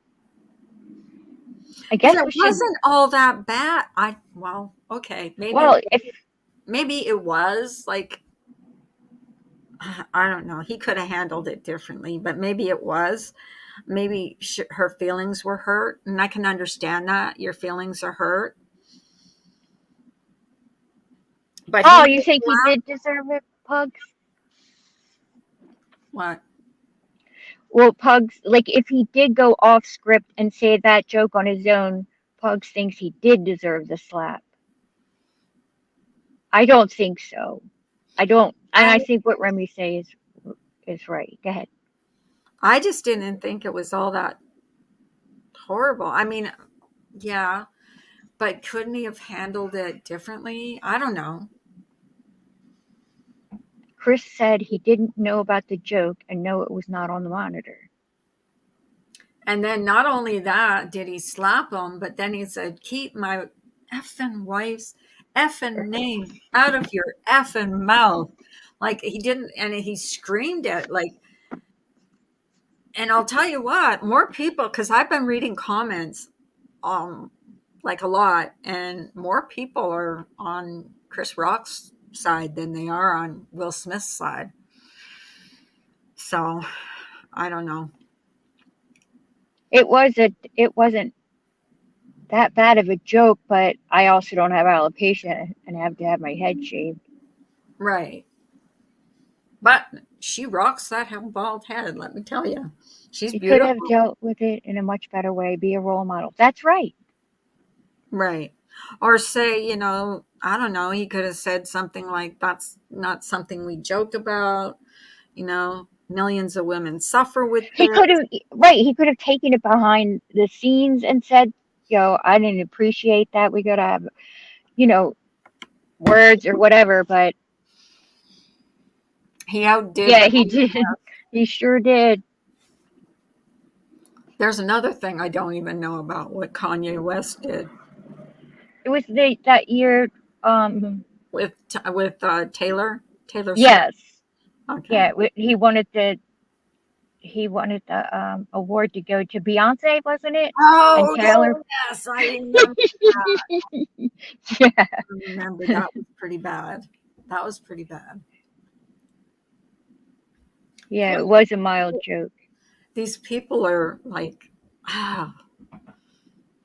I But guess it we should. wasn't all that bad. Well, okay, Well, maybe it was like, I don't know. He could have handled it differently, but maybe it was. Maybe her feelings were hurt, and I can understand that your feelings are hurt. But you think he did deserve it, Pugs? What? Well, Pugs, like if he did go off script and say that joke on his own, Pugs thinks he did deserve the slap. I don't think so. I don't, and I think what Remy says is right. Go ahead. I just didn't think it was all that horrible. I mean, yeah, but couldn't he have handled it differently? I don't know. Chris said he didn't know about the joke and know it was not on the monitor. And then not only that did he slap him, but then he said, "Keep my effing wife's effing name out of your effing mouth." Like he didn't, and he screamed it like. And I'll tell you what, more people, because I've been reading comments, like a lot, and more people are on Chris Rock's side than they are on Will Smith's side. So I don't know. It wasn't that bad of a joke, but I also don't have alopecia and have to have my head shaved. Right. But she rocks that bald head, let me tell you. She's He beautiful. could have dealt with it in a much better way, be a role model. That's right. Right. Or say, I don't know, he could have said something like, "That's not something we joke about. Millions of women suffer with He this." could have, right, he could have taken it behind the scenes and said, I didn't appreciate that. We gotta have, words or whatever, but He outdid. yeah, he did. He sure did. There's another thing I don't even know about what Kanye West did It was that year, with Taylor Swift. yes. Okay. Yeah, he wanted the award to go to Beyonce, wasn't it? Oh, And Taylor. yes, I remember that. Yeah. I remember that was pretty bad. That was pretty bad. Yeah, it was a mild joke. These people are like,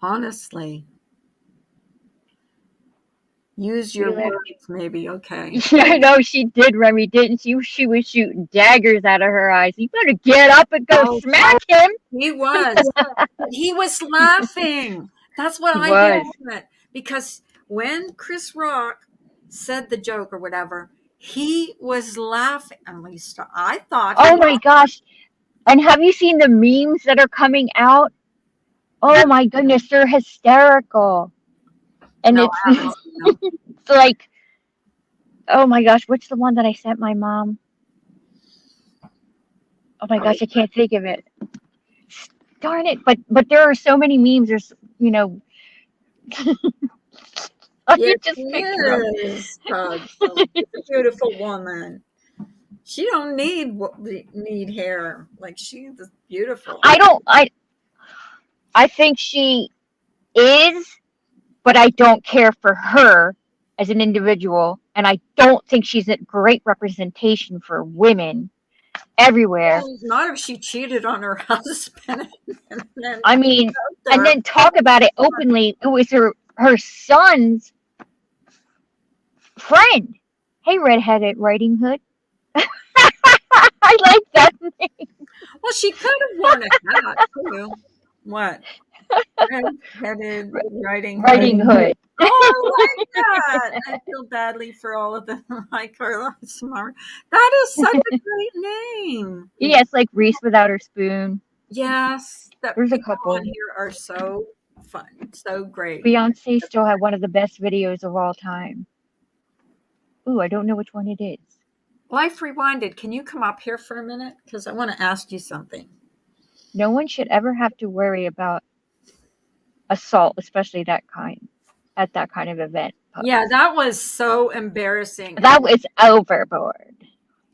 honestly, use your words, maybe. Okay. Yeah, I know she did, Remy, didn't she? She was shooting daggers out of her eyes. You better get up and go smack him. He was. He was laughing. That's what I get from it. Because when Chris Rock said the joke or whatever, he was laughing. At least I thought. Oh my gosh. And have you seen the memes that are coming out? Oh my goodness, they're hysterical. And it's like, oh my gosh, what's the one that I sent my mom? Oh my gosh, I can't think of it. Darn it. But there are so many memes. There's, Yes, she is. She's a beautiful woman. She don't need hair. Like, she's beautiful. I think she is, but I don't care for her as an individual, and I don't think she's a great representation for women everywhere. Well, not if she cheated on her husband. And then talk about it openly. It was her son's friend. Hey, Redheaded Riding Hood. I like that name. Well, she could have worn a hat too. What? Red-headed Riding Hood. Oh, I like that. I feel badly for all of them. Like Carla Smart. That is such a great name. Yes, like Reese without her spoon. Yes, there's a couple on here are so fun, so great. Beyonce still had one of the best videos of all time. Ooh, I don't know which one it is. Life Rewinded. Can you come up here for a minute? Because I want to ask you something. No one should ever have to worry about assault, especially at that kind of event. Yeah, that was so embarrassing. That was overboard.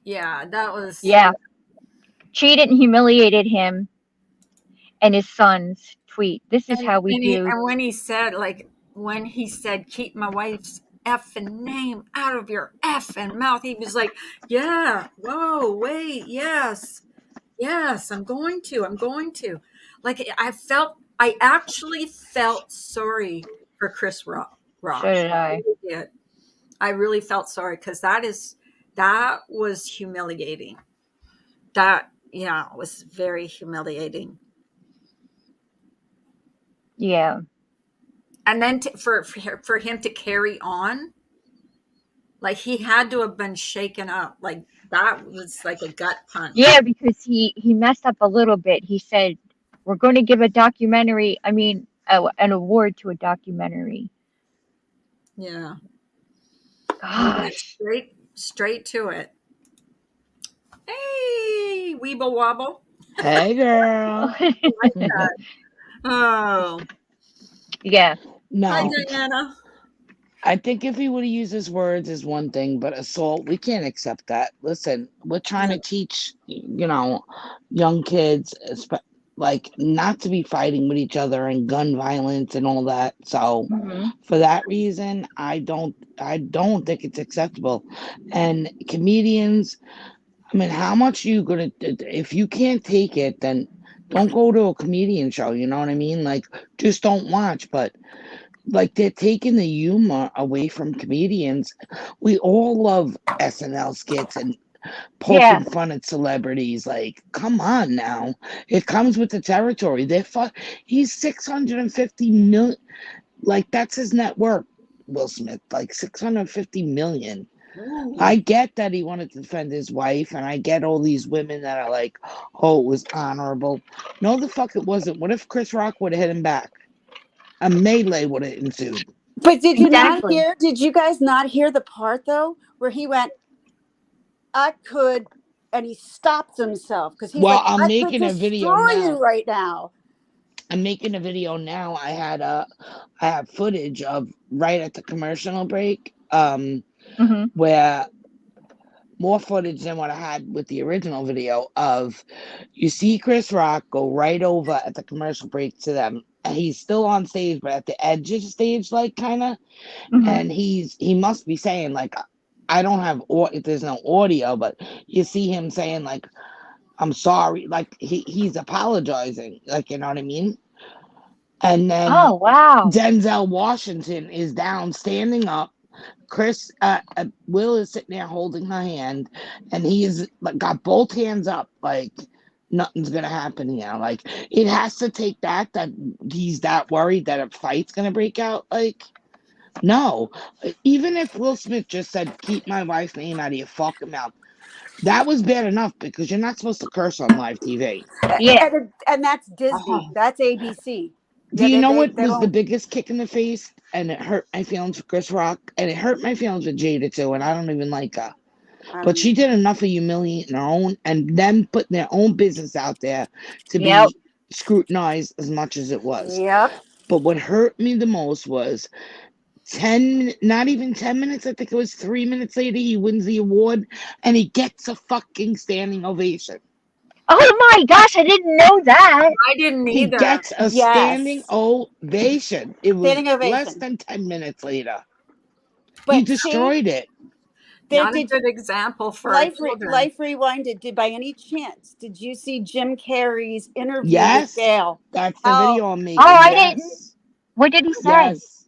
Yeah, that was. Yeah. Cheated and humiliated him and his son's tweet. This is how we do. And when he said, like, when he said, "Keep my wife's effing name out of your effing mouth," he was like, "Yeah, whoa, wait, yes, yes, I'm going to." Like, I actually felt sorry for Chris Rock. So did I. Did. I really felt sorry because that was humiliating. That, yeah, was very humiliating. Yeah. And then for him to carry on, like he had to have been shaken up. Like that was like a gut punch. Yeah, because he messed up a little bit. He said, "We're going to give an award to a documentary." Yeah. He went Gosh. straight to it. Hey, Weeble Wobble. Hey, girl. Like that. Oh. Yeah. Hi, No, Diana. I think if he would have used his words is one thing, but assault, we can't accept that. Listen, we're trying to teach, young kids, like, not to be fighting with each other and gun violence and all that. So, Hmm. for that reason, I don't think it's acceptable. And comedians, I mean, how much you gonna? If you can't take it, then don't go to a comedian show. You know what I mean? Like, just don't watch. But like, they're taking the humor away from comedians. We all love SNL skits and Yeah. poking fun at celebrities. Like, come on now, it comes with the territory. He's 650 million. Like, that's his net worth. Will Smith, like 650 million. Ooh. I get that he wanted to defend his wife, and I get all these women that are like, oh, it was honorable. No, the fuck it wasn't. What if Chris Rock would have hit him back? A melee would have ensued. But did you not Exactly. hear? Did you guys not hear the part though where he went, "I could," and he stopped himself because he's Well, like, I'm "I could making a video destroy now. you right now." I'm making a video now. I have footage of right at the commercial break, Hmm. where more footage than what I had with the original video of you see Chris Rock go right over at the commercial break to them. And he's still on stage, but at the edge of the stage, like kind of, Hmm. and he must be saying like, I don't have there's no audio, but you see him saying like, I'm sorry, like he's apologizing, like, you know what I mean? And then Oh, wow. Denzel Washington is down, standing up. Will is sitting there holding her hand, and he is like got both hands up, like nothing's gonna happen here. Like, it has to take that he's that worried that a fight's gonna break out. Like, no, even if Will Smith just said, "Keep my wife's name out of your fucking mouth," that was bad enough because you're not supposed to curse on live TV. Yeah. And that's Disney. That's ABC. Do you know what They was the won't. biggest kick in the face? And it hurt my feelings for Chris Rock, and it hurt my feelings with Jada too. And I don't even like her, but she did enough of humiliating her own and them putting their own business out there to Yep. be scrutinized as much as it was. Yep. But what hurt me the most was not even 10 minutes. I think it was 3 minutes later, he wins the award and he gets a fucking standing ovation. Oh my gosh, I didn't know that. I didn't He either. gets a standing ovation. It was Standing ovation. less than 10 minutes later. But He destroyed it. Not a good example for Life children. Rewinded. Did by any chance did you see Jim Carrey's interview Yes, with Gail? that's the video I'm making. Oh, I yes. didn't. What did he say? Yes,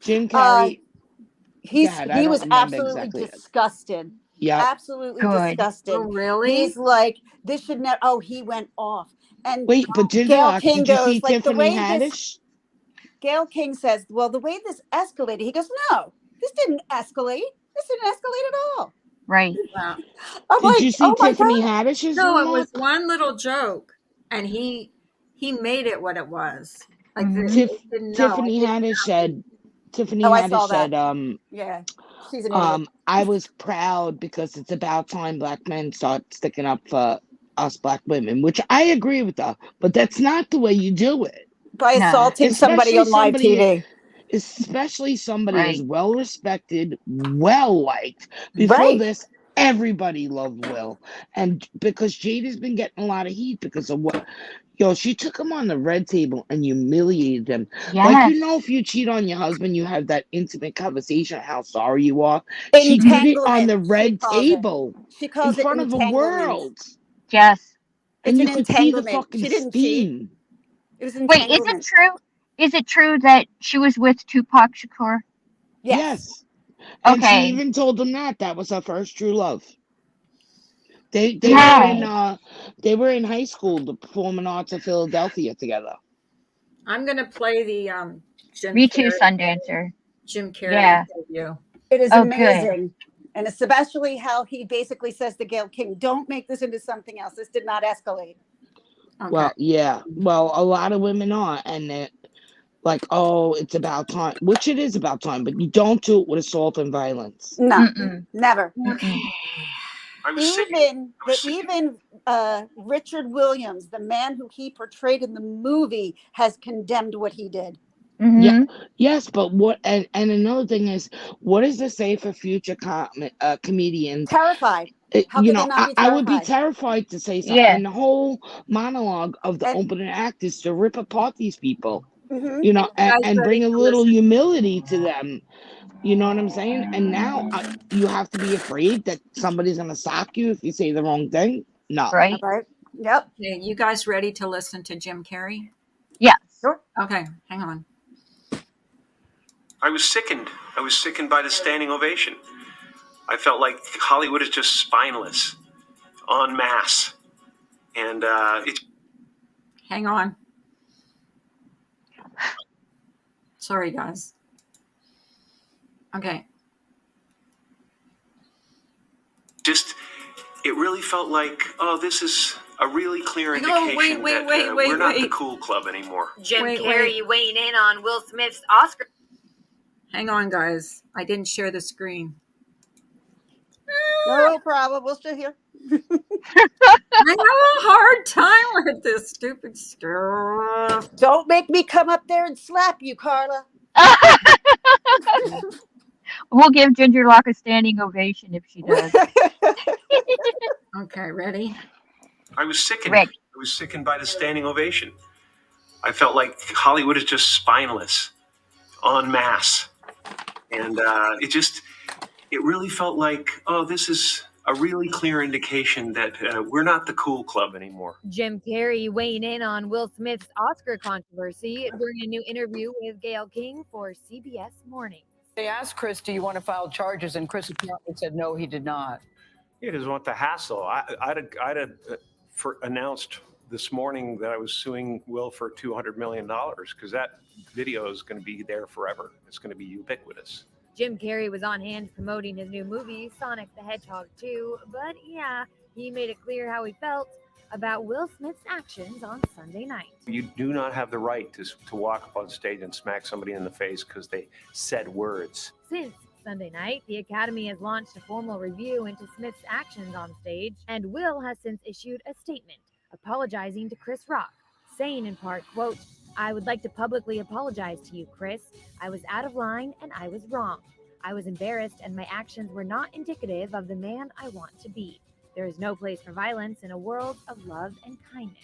Jim Carrey. He was remember absolutely exactly. disgusted. Yeah, Absolutely Good. disgusted. Oh, really? He's like, this should never. Oh, he went off. And wait, but Gail Ginger, King did you see goes like, the Tiffany way Haddish? Gail King says, well, the way this escalated, he goes, no, this didn't escalate. This didn't escalate at all. Right. Yeah. I'm Did like, you see oh my Tiffany God. Haddish's No, it remark? was one little joke, and he made it what it was. Like Tiffany Haddish said. Tiffany I saw Haddish that. said, Yeah, she's an idiot. I was proud because it's about time black men start sticking up for us black women, which I agree with her, but that's not the way you do it. By assaulting somebody on live TV. Especially somebody Right. as well respected, well liked. Before Right. this, Everybody loved Will. And because Jada's been getting a lot of heat because of what, yo, she took him on the red table and humiliated him. Like, Yes. if you cheat on your husband, you have that intimate conversation of how sorry you are. She did it on the Entanglement, she red calls it. table She in calls it front of the entanglement. world. Yes. And It's you an could see the entanglement. fucking She didn't cheat. steam. It was Wait, is it entanglement. true? Is it true that she was with Tupac Shakur? Yes. And she Okay. even told him that was her first true love. They Yes. were in high school, the Performing Arts of Philadelphia together. I'm gonna play the Me too, Sundancer. Jim Carrey Yeah. interview. It is Oh, good. amazing. And especially how he basically says to Gail King, don't make this into something else. This did not escalate. Okay. Well, yeah. Well, a lot of women are, and they're like, oh, it's about time, which it is about time, but you don't do it with assault and violence. No, Mm-mm. never. Mm-mm. I was sick. Even Richard Williams, the man who he portrayed in the movie, has condemned what he did. Mm-hmm. Yeah. Yes, but what and another thing is, what does this say for future comedians? Terrified. How could they not be I would be terrified? terrified to say something. Yeah. And the whole monologue of the And opening act is to rip apart these people, mhm. You guys and ready bring a to little listen? humility to them. You know what I'm saying? And now you have to be afraid that somebody's going to sock you if you say the wrong thing. No. Right? All right. Yep. Okay, you guys ready to listen to Jim Carrey? Yes. Sure. Okay, hang on. I was sickened. I was sickened by the standing ovation. I felt like Hollywood is just spineless, en masse, and it's. Hang on. Sorry, guys. Okay. Just, it really felt like, oh, this is a really clear No, indication wait, that we're not the wait. cool club anymore. Jim Wait, Carrey weighing in on Will Smith's Oscar. Hang on, guys. I didn't share the screen. No problem. We'll stay here. I have a hard time with this stupid stuff. Don't make me come up there and slap you, Carla. We'll give Ginger Locke a standing ovation if she does. Okay, ready? I was sickened. Rick. I was sickened by the standing ovation. I felt like Hollywood is just spineless, en masse, and it really felt like, oh, this is a really clear indication that we're not the cool club anymore. Jim Carrey weighing in on Will Smith's Oscar controversy during a new interview with Gayle King for CBS Mornings. They asked Chris, do you want to file charges? And Chris apparently said, no, he did not. He doesn't want the hassle. I'd have announced this morning that I was suing Will for $200 million because that video is going to be there forever. It's going to be ubiquitous. Jim Carrey was on hand promoting his new movie, Sonic the Hedgehog 2, but yeah, he made it clear how he felt about Will Smith's actions on Sunday night. You do not have the right to walk up on stage and smack somebody in the face because they said words. Since Sunday night, the Academy has launched a formal review into Smith's actions on stage, and Will has since issued a statement apologizing to Chris Rock, saying in part, quote, "I would like to publicly apologize to you, Chris. I was out of line and I was wrong. I was embarrassed and my actions were not indicative of the man I want to be. There is no place for violence in a world of love and kindness."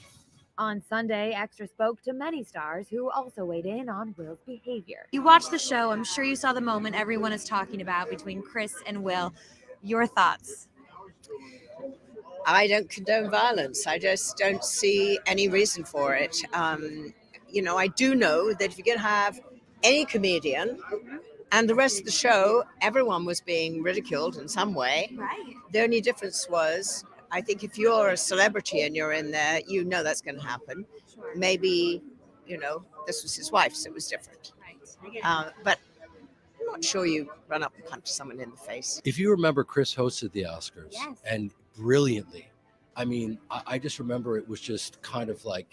On Sunday, Extra spoke to many stars who also weighed in on Will's behavior. You watched the show. I'm sure you saw the moment everyone is talking about between Chris and Will. Your thoughts? I don't condone violence. I just don't see any reason for it. I do know that if you're going to have any comedian and the rest of the show, everyone was being ridiculed in some way. Right. The only difference was, I think if you're a celebrity and you're in there, you know that's going to happen. Sure. Maybe, this was his wife, so it was different. Right. But I'm not sure you run up and punch someone in the face. If you remember, Chris hosted the Oscars, Yes. and brilliantly. I mean, I just remember it was just kind of like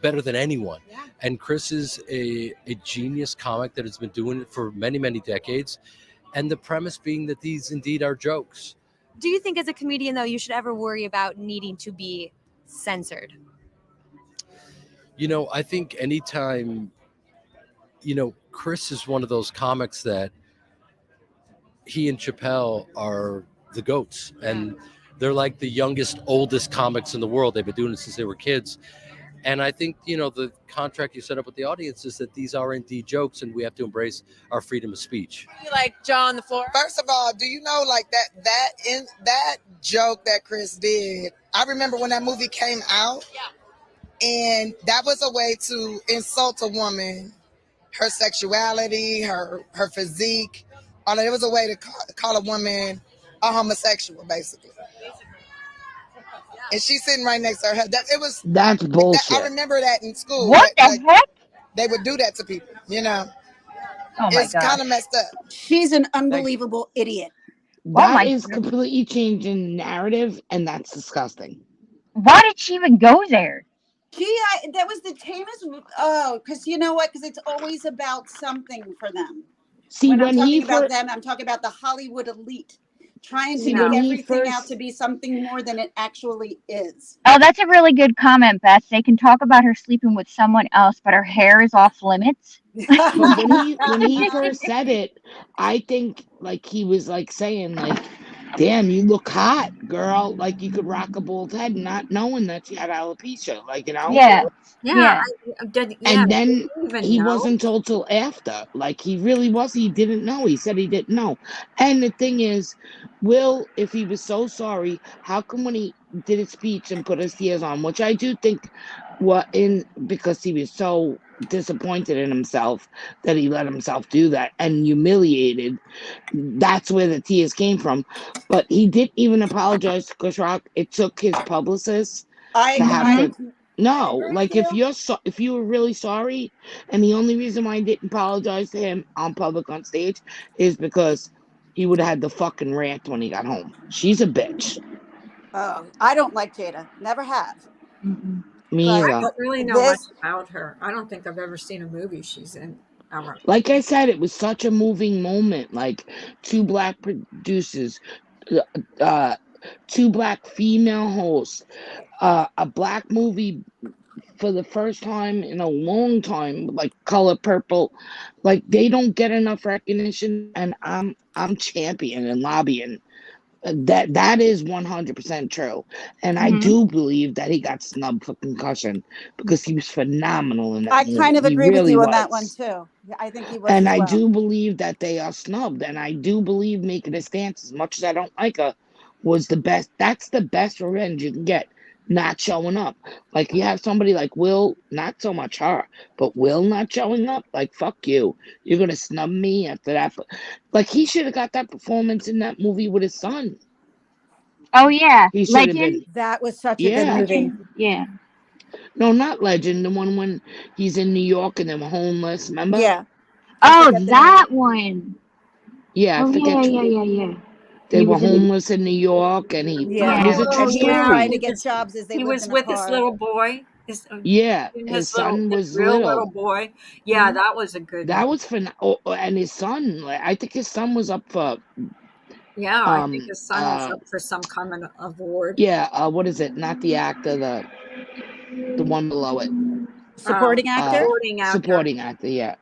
better than anyone. Yeah. And Chris is a genius comic that has been doing it for many, many decades. And the premise being that these indeed are jokes. Do you think as a comedian, though, you should ever worry about needing to be censored? I think anytime, Chris is one of those comics that he and Chappelle are the GOATs, and they're like the youngest, oldest comics in the world. They've been doing it since they were kids. And I think, the contract you set up with the audience is that these are indeed jokes, and we have to embrace our freedom of speech. You like Jaw on the floor? First of all, do you know like that joke that Chris did? I remember when that movie came out, and that was a way to insult a woman, her sexuality, her physique. It was a way to call a woman a homosexual, basically. And she's sitting right next to her. That's bullshit. I remember that in school. What the heck? They would do that to people, Oh my It's kind of messed up. She's an unbelievable idiot. That is completely changing the narrative, and that's disgusting. Why did she even go there? That was the tamest. Oh, because you know what? Because it's always about something for them. See, when I'm when talking he about fir- them, I'm talking about the Hollywood elite trying to See, make when he everything first- out to be something more than it actually is. Oh, that's a really good comment, Beth. They can talk about her sleeping with someone else, but her hair is off limits. But when he first said it, I think like he was like saying like, "Damn, you look hot, girl. Like you could rock a bald head, not knowing that you had alopecia." Like And then he wasn't told till after. Like he really was. He didn't know. He said he didn't know. And the thing is, Will, if he was so sorry, how come when he did his speech and put his tears on, which I do think because he was so disappointed in himself that he let himself do that and humiliated, that's where the tears came from. But he didn't even apologize to Chris Rock. It took his publicist to have to. No, like if you were really sorry, and the only reason why I didn't apologize to him on public on stage is because he would have had the fucking rant when he got home. She's a bitch. I don't like Jada. Never have. Me I either. don't really know much about her. I don't think I've ever seen a movie she's in. Ever. Like I said, it was such a moving moment. Like two black producers, two black female hosts, a black movie for the first time in a long time, like Color Purple. Like they don't get enough recognition, and I'm championing and lobbying. That is 100% true, and I do believe that he got snubbed for concussion because he was phenomenal in that movie. I kind of He agree with really you on was. that one too. I think he was. And as I well. do believe that they are snubbed, and I do believe making a stance, as much as I don't like her, was the best. That's the best revenge you can get. Not showing up. Like you have somebody like Will, not so much her, but Will not showing up. Like fuck you. You're gonna snub me after that. Like he should have got that performance in that movie with his son. Oh yeah, He should have been. That was such a good movie. Yeah. No, not Legend. The one when he's in New York and they were homeless. Remember? Yeah. Oh, that one. Yeah, I forget. Yeah. They He were was in the- homeless in New York, and it was a true And he was trying story. to get jobs as they He lived was in a with car. his little boy. His Son was real little. little boy. Yeah, that was a good. That was and his son. Like, I think his son was up for. Yeah, I think his son was up for some kind of award. Yeah, what is it? Not the actor, the one below it. Supporting actor. Supporting actor. Yeah.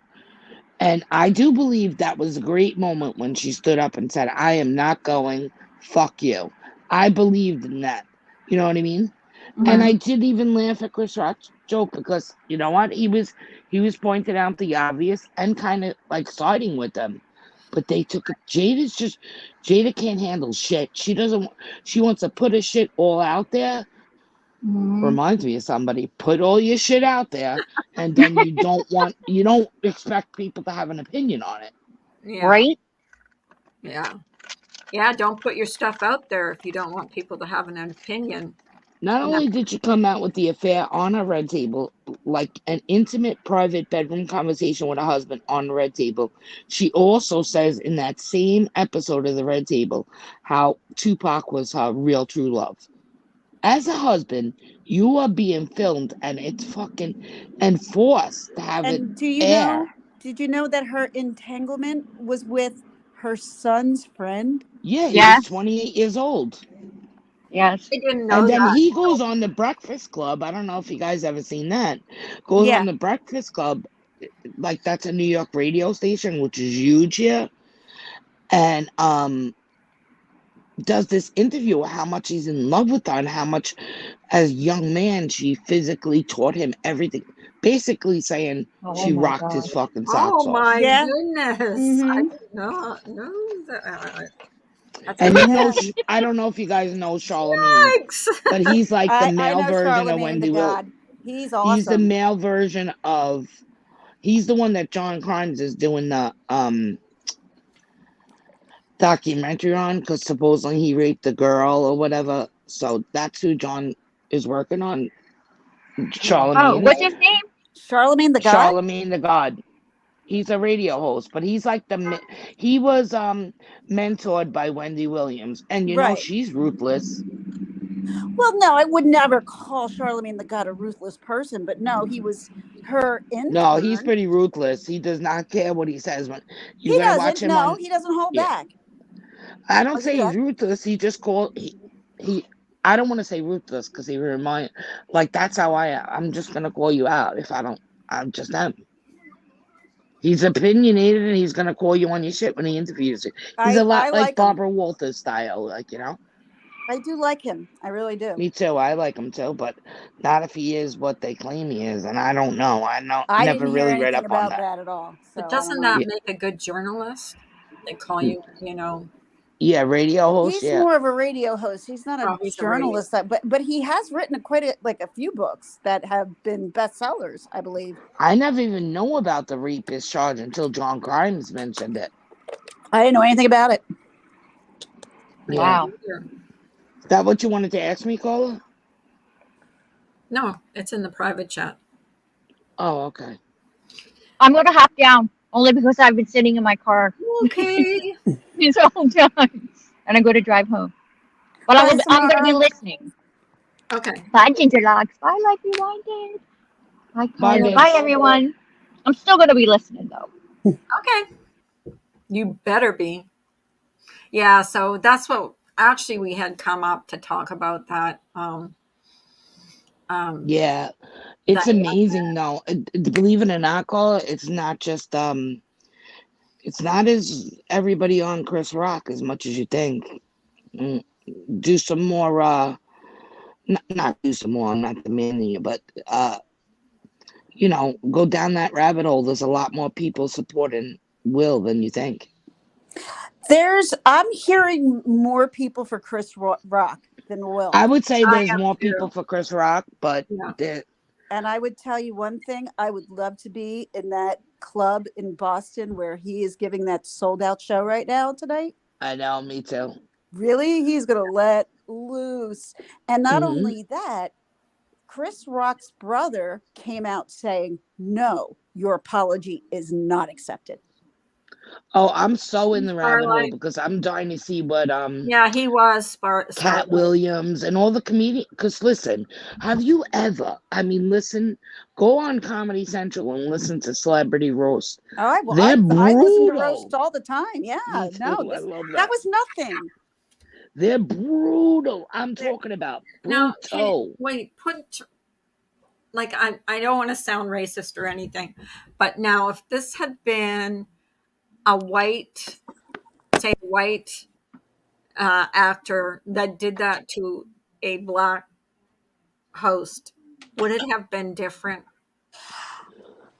And I do believe that was a great moment when she stood up and said, "I am not going. Fuck you." I believed in that. You know what I mean? And I did even laugh at Chris Rock's joke because you know what? He was pointing out the obvious and kind of like siding with them. But they took it. Jada can't handle shit. She wants to put her shit all out there. Reminds me of somebody. Put all your shit out there, and then you don't expect people to have an opinion on it. Yeah. Right? Yeah. Yeah, don't put your stuff out there if you don't want people to have an opinion. Not only did she come out with the affair on a red table, like an intimate, private bedroom conversation with her husband on the red table, she also says in that same episode of the red table how Tupac was her real true love. As a husband, you are being filmed, and it's fucking enforced to have it And do you air. know? Did you know that her entanglement was with her son's friend? Yeah, he's 28 years old. Yes. I didn't know And then that. he goes on the Breakfast Club. I don't know if you guys ever seen that. Goes on the Breakfast Club, like that's a New York radio station, which is huge here. And does this interview how much he's in love with her and how much, as a young man, she physically taught him everything. Basically saying Oh she my rocked his God. fucking Oh socks off. my Yeah. goodness! I Mm-hmm. did not know that. That's And you know, Yeah. crazy. I don't know if you guys know Charlemagne, Yikes! but he's like the I male know version of Charlemagne the Wendy Will. God. He's He's the awesome. male version of. He's the one that John Crimes is doing the documentary on, because supposedly he raped a girl or whatever. So that's who John is working on. Oh, Charlemagne. what's his name? Charlemagne the God? Charlemagne the God. He's a radio host, but he's like he was mentored by Wendy Williams, and you know Right. she's ruthless. Well, no, I would never call Charlemagne the God a ruthless person, but no, he was her No, he's intern. pretty ruthless. He does not care what he says. When you He gotta watch doesn't. him No, on. he doesn't hold Yeah, back. I don't I'll give say you he's that. ruthless. He just he. I don't want to say ruthless because he remind like that's how I am. I'm just gonna call you out if I don't. I'm just am. He's opinionated and he's gonna call you on your shit when he interviews you. He's a lot I like like him. Barbara Walters style, like, you know. I do like him. I really do. Me too. I like him too, but not if he is what they claim he is. And I don't know. I I never didn't hear really read anything up on about that. that at all. So But I don't doesn't know. that Yeah, make a good journalist? They call you, you know. yeah, radio host. He's Yeah, more of a radio host. He's not a Oh, he's a radio. journalist. But he has written a few books that have been bestsellers, I believe. I never even know about the rapist charge until John Grimes mentioned it. I didn't know anything about it. I Yeah, Wow. didn't either. is that what you wanted to ask me, Carla? No, it's in the private chat. Oh, okay. I'm gonna hop down only because I've been sitting in my car Okay. this whole time, and I'm going to drive home. But Bye, I'm going to be Samara. listening. Okay. Bye, Ginger Logs. Bye, Like Rewinded. Bye, Bye, Carla. Yeah. Bye, Dibs. everyone. I'm still going to be listening though. Okay. You better be. Yeah. So that's what actually we had come up to talk about that. Yeah, it's That amazing though. Believe it or not, Carla, it's not just it's not as everybody on Chris Rock as much as you think. Mm, Do some more not do some more, I'm not demanding you, but you know, go down that rabbit hole. There's a lot more people supporting Will than you think. I'm hearing more people for Chris Rock than Will. I would say I there's am more too. people for Chris Rock, but Yeah. And I would tell you one thing, I would love to be in that club in Boston where he is giving that sold out show right now tonight. I know, me too. Really? He's going to let loose. And not Mhm. only that, Chris Rock's brother came out saying, no, your apology is not accepted. Oh, I'm so in the rabbit hole Starlight. because I'm dying to see what Yeah, he was Cat Starlight. Williams and all the comedians. Because listen, have you ever? I mean, listen, go on Comedy Central and listen to Celebrity Roast. Oh, They're I listen to brutal. roast all the time. Yeah, Me too. no, I love that that. was nothing. They're brutal. I'm talking about Now, brutal. wait, like I don't want to sound racist or anything, but now if this had been a white actor that did that to a black host, would it have been different?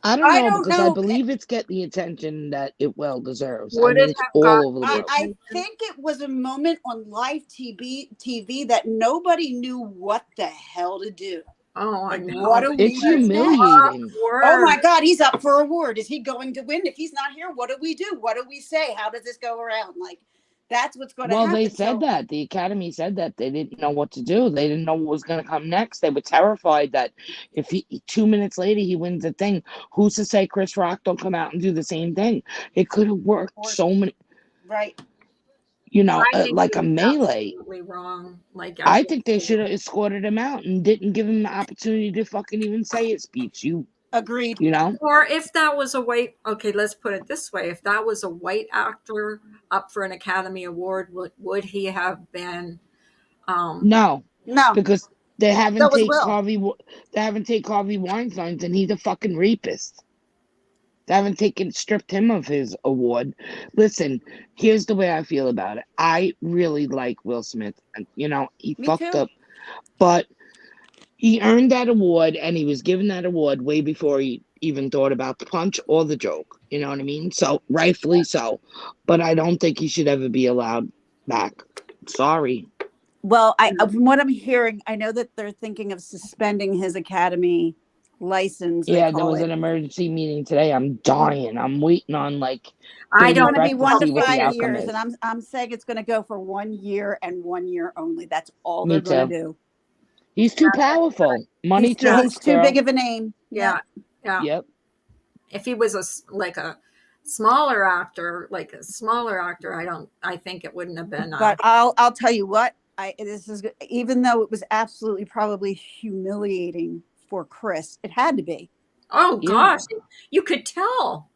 I don't know don't because I know. believe it's getting the attention that it well deserves. I Would mean, it it's have all gotten over the the world. I attention? think it was a moment on live TV that nobody knew what the hell to do. Oh, I Like, know. what do we It's do next? humiliating. Oh my God, he's up for award. Is he going to win? If he's not here, what do we do? What do we say? How does this go around? Like, that's what's going to Well, happen. they said that. The Academy said that they didn't know what to do. They didn't know what was going to come next. They were terrified that if 2 minutes later he wins the thing, who's to say Chris Rock don't come out and do the same thing? It could have worked so many, Right. you know, I think like a he was melee. absolutely wrong. Like I think they should have escorted him out and didn't give him the opportunity to fucking even say his speech. Agreed. You know? Or if that was a white, okay, let's put it this way: if that was a white actor up for an Academy Award, would he have been? No, No, because they haven't that was taken Will. Harvey Weinstein, and he's a fucking rapist. They haven't stripped him of his award. Listen, here's the way I feel about it. I really like Will Smith. You know, he Me fucked too. up, but he earned that award, and he was given that award way before he even thought about the punch or the joke. You know what I mean? So, rightfully so. But I don't think he should ever be allowed back. Sorry. Well, from what I'm hearing, I know that they're thinking of suspending his Academy license, they Yeah, there call was it. an emergency meeting today. I'm dying. I'm waiting on like I It's don't going to be baby breath to 1 see to what the 5 outcome years, is. and I'm saying it's going to go for 1 year and 1 year only. That's all Me they're going to too. do. He's too powerful. Money He's talks, too girl. big of a name. Yeah, yeah. Yep. If he was a smaller actor, I think it wouldn't have been. But I'll tell you what, this is, even though it was absolutely probably humiliating for Chris, it had to be. Oh Yeah. gosh, you could tell.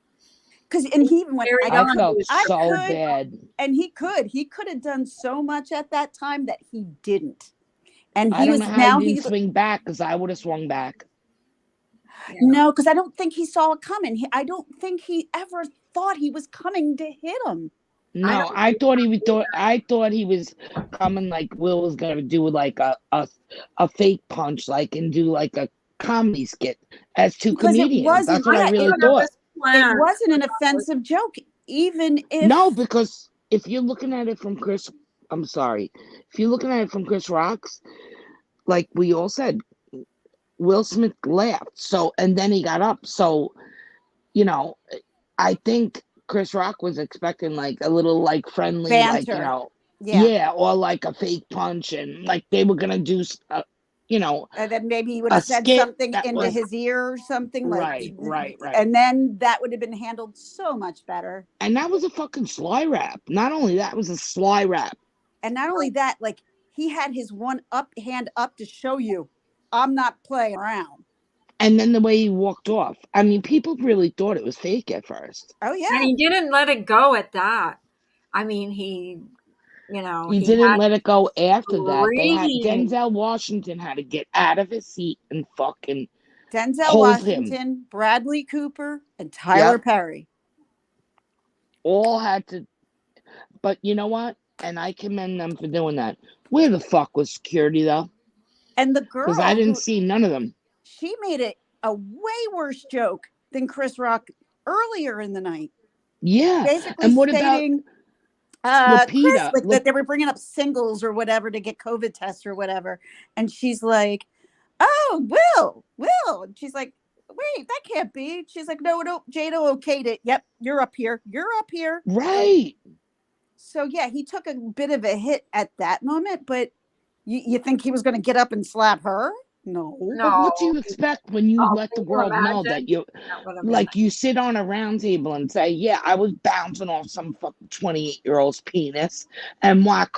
And he even went, Carried I on. felt I so could, bad. and he could have done so much at that time that he didn't. And I he don't was know how now he didn't he's swing back, because I would have swung back. no, because I don't think he saw it coming. I don't think he ever thought he was coming to hit him. No, I thought he was coming like Will was gonna do like a fake punch, like, and do like a comedy skit as two Because it comedians. wasn't, That's what I yeah, really it thought. wasn't an offensive joke, even if No, because if you're looking at it from Chris, I'm sorry, if you're looking at it from Chris Rock's, like we all said, Will Smith laughed. So, and then he got up. So, you know, I think Chris Rock was expecting like a little like friendly, like, you banter. know, Yeah. yeah, or like a fake punch, and like they were gonna do, you know, And then maybe he would a have said skit something that into was his ear or something right. and then that would have been handled so much better. And that was a fucking sly rap. Not only that, it was a sly rap. And not only that, like he had his hand up to show you, I'm not playing around. And then the way he walked off. I mean, people really thought it was fake at first. Oh yeah. And he didn't let it go at that. I mean, he didn't had let it go after that. scream. Denzel Washington had to get out of his seat and fucking Denzel hold Washington, him. Bradley Cooper, and Tyler Perry. All had to, but you know what? And I commend them for doing that. Where the fuck was security though? And the girl, because I didn't see none of them. She made it a way worse joke than Chris Rock earlier in the night. Yeah. Basically And what stating, about Chris, like that they were bringing up singles or whatever to get COVID tests or whatever. And she's like, oh, Will. And she's like, wait, that can't be. She's like, no, Jado okayed it. Yep, you're up here. Right. So yeah, he took a bit of a hit at that moment, but you think he was going to get up and slap her? No. But what do you expect when you let the world know that you, like, you sit on a round table and say, yeah, I was bouncing off some fucking 28-year-old's penis, and what,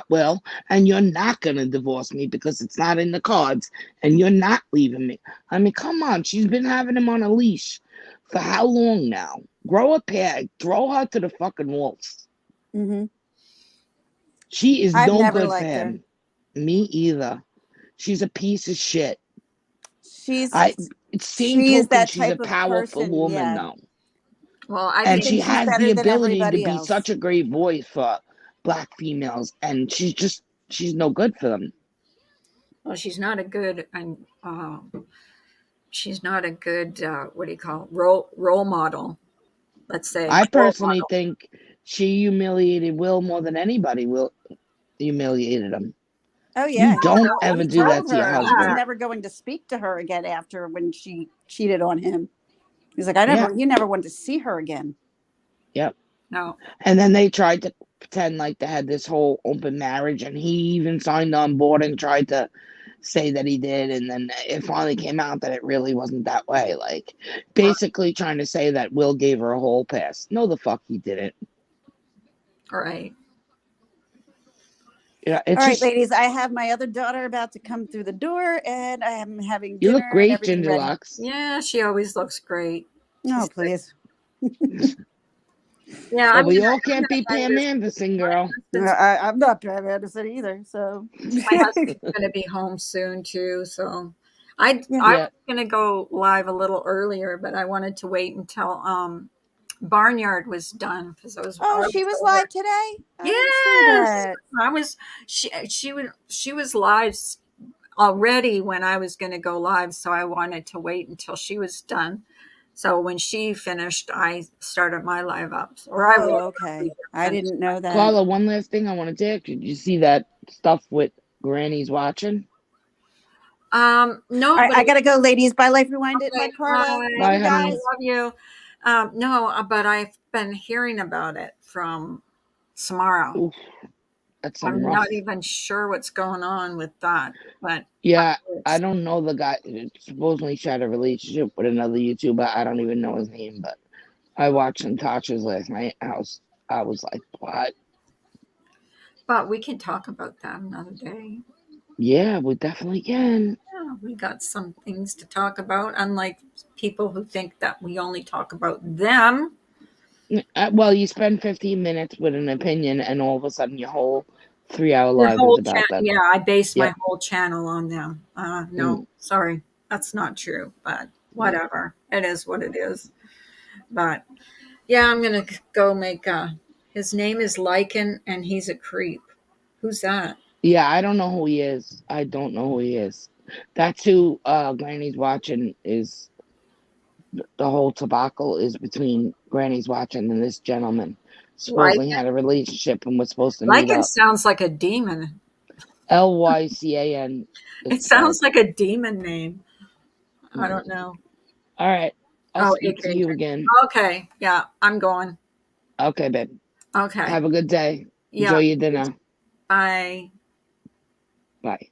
Will, and you're not going to divorce me because it's not in the cards, and you're not leaving me. I mean, come on, she's been having him on a leash for how long now? Grow a peg, throw her to the fucking wolves. Mm-hmm. She is I've no never good for liked him. her. Me either. She's a piece of shit. She's she's that she's type a of powerful person, woman yeah. though. Well, and she has the ability to be else. such a great voice for Black females, and she's no good for them. Well, she's not a good what do you call it? role model. Let's say. I personally think she humiliated Will more than anybody humiliated him. Oh yeah, you don't ever do that to your husband. He was never going to speak to her again after when she cheated on him. He's like, he never wanted to see her again. Yep. No. And then they tried to pretend like they had this whole open marriage, and he even signed on board and tried to say that he did, and then it finally came out that it really wasn't that way. Like, basically trying to say that Will gave her a whole pass. No, the fuck he didn't. All right. Yeah, all right, ladies, I have my other daughter about to come through the door, and I am having dinner. You look great, Ginger Lux. Yeah, she always looks great. No, please. Yeah, we all can't be Pam Anderson, girl. I'm not Pam Anderson either, so. My husband's going to be home soon too, so I Yeah. was gonna go live a little earlier, but I wanted to wait until Barnyard was done because Oh, she was live today? I didn't see Yes, that. I was. She was live already when I was going to go live, so I wanted to wait until she was done. So when she finished, I started my live up. Or I Oh, was okay. I didn't know that. Carla, one last thing I wanted to ask you. Did you see that stuff with Granny's watching? No, All right, but I gotta go, ladies. Bye, Life Rewinded. okay, Bye, Carla. bye. Love Bye, you I honey. guys. love you. No, but I've been hearing about it from Samara. Oof, that's some I'm rough. not even sure what's going on with that, but Yeah, I don't know the guy. Supposedly she had a relationship with another YouTuber. I don't even know his name, but I watched Natasha's last night. I was like, what? but we can talk about that another day. Yeah, we definitely can. Yeah, we got some things to talk about, unlike people who think that we only talk about them. Well, you spend 15 minutes with an opinion, and all of a sudden your whole 3-hour Your live is whole about them. yeah, I base my Yep. whole channel on them. No, sorry, that's not true, but whatever. It is what it is. But yeah, I'm gonna go make his name is Lycan and he's a creep. Who's that? Yeah, I don't know who he is. I don't know who he is. That's who Granny's watching is. The whole debacle is between Granny's watching and this gentleman. Supposedly Lycan? had a relationship and was supposed to meet Lycan up. sounds like a demon. Lycan. It It's sounds spelled. like a demon name. I don't know. All right. I'll Oh, speak to you again. Okay. Yeah, I'm going. Okay, babe. Okay. Have a good day. Yeah. Enjoy your dinner. Bye. Bye.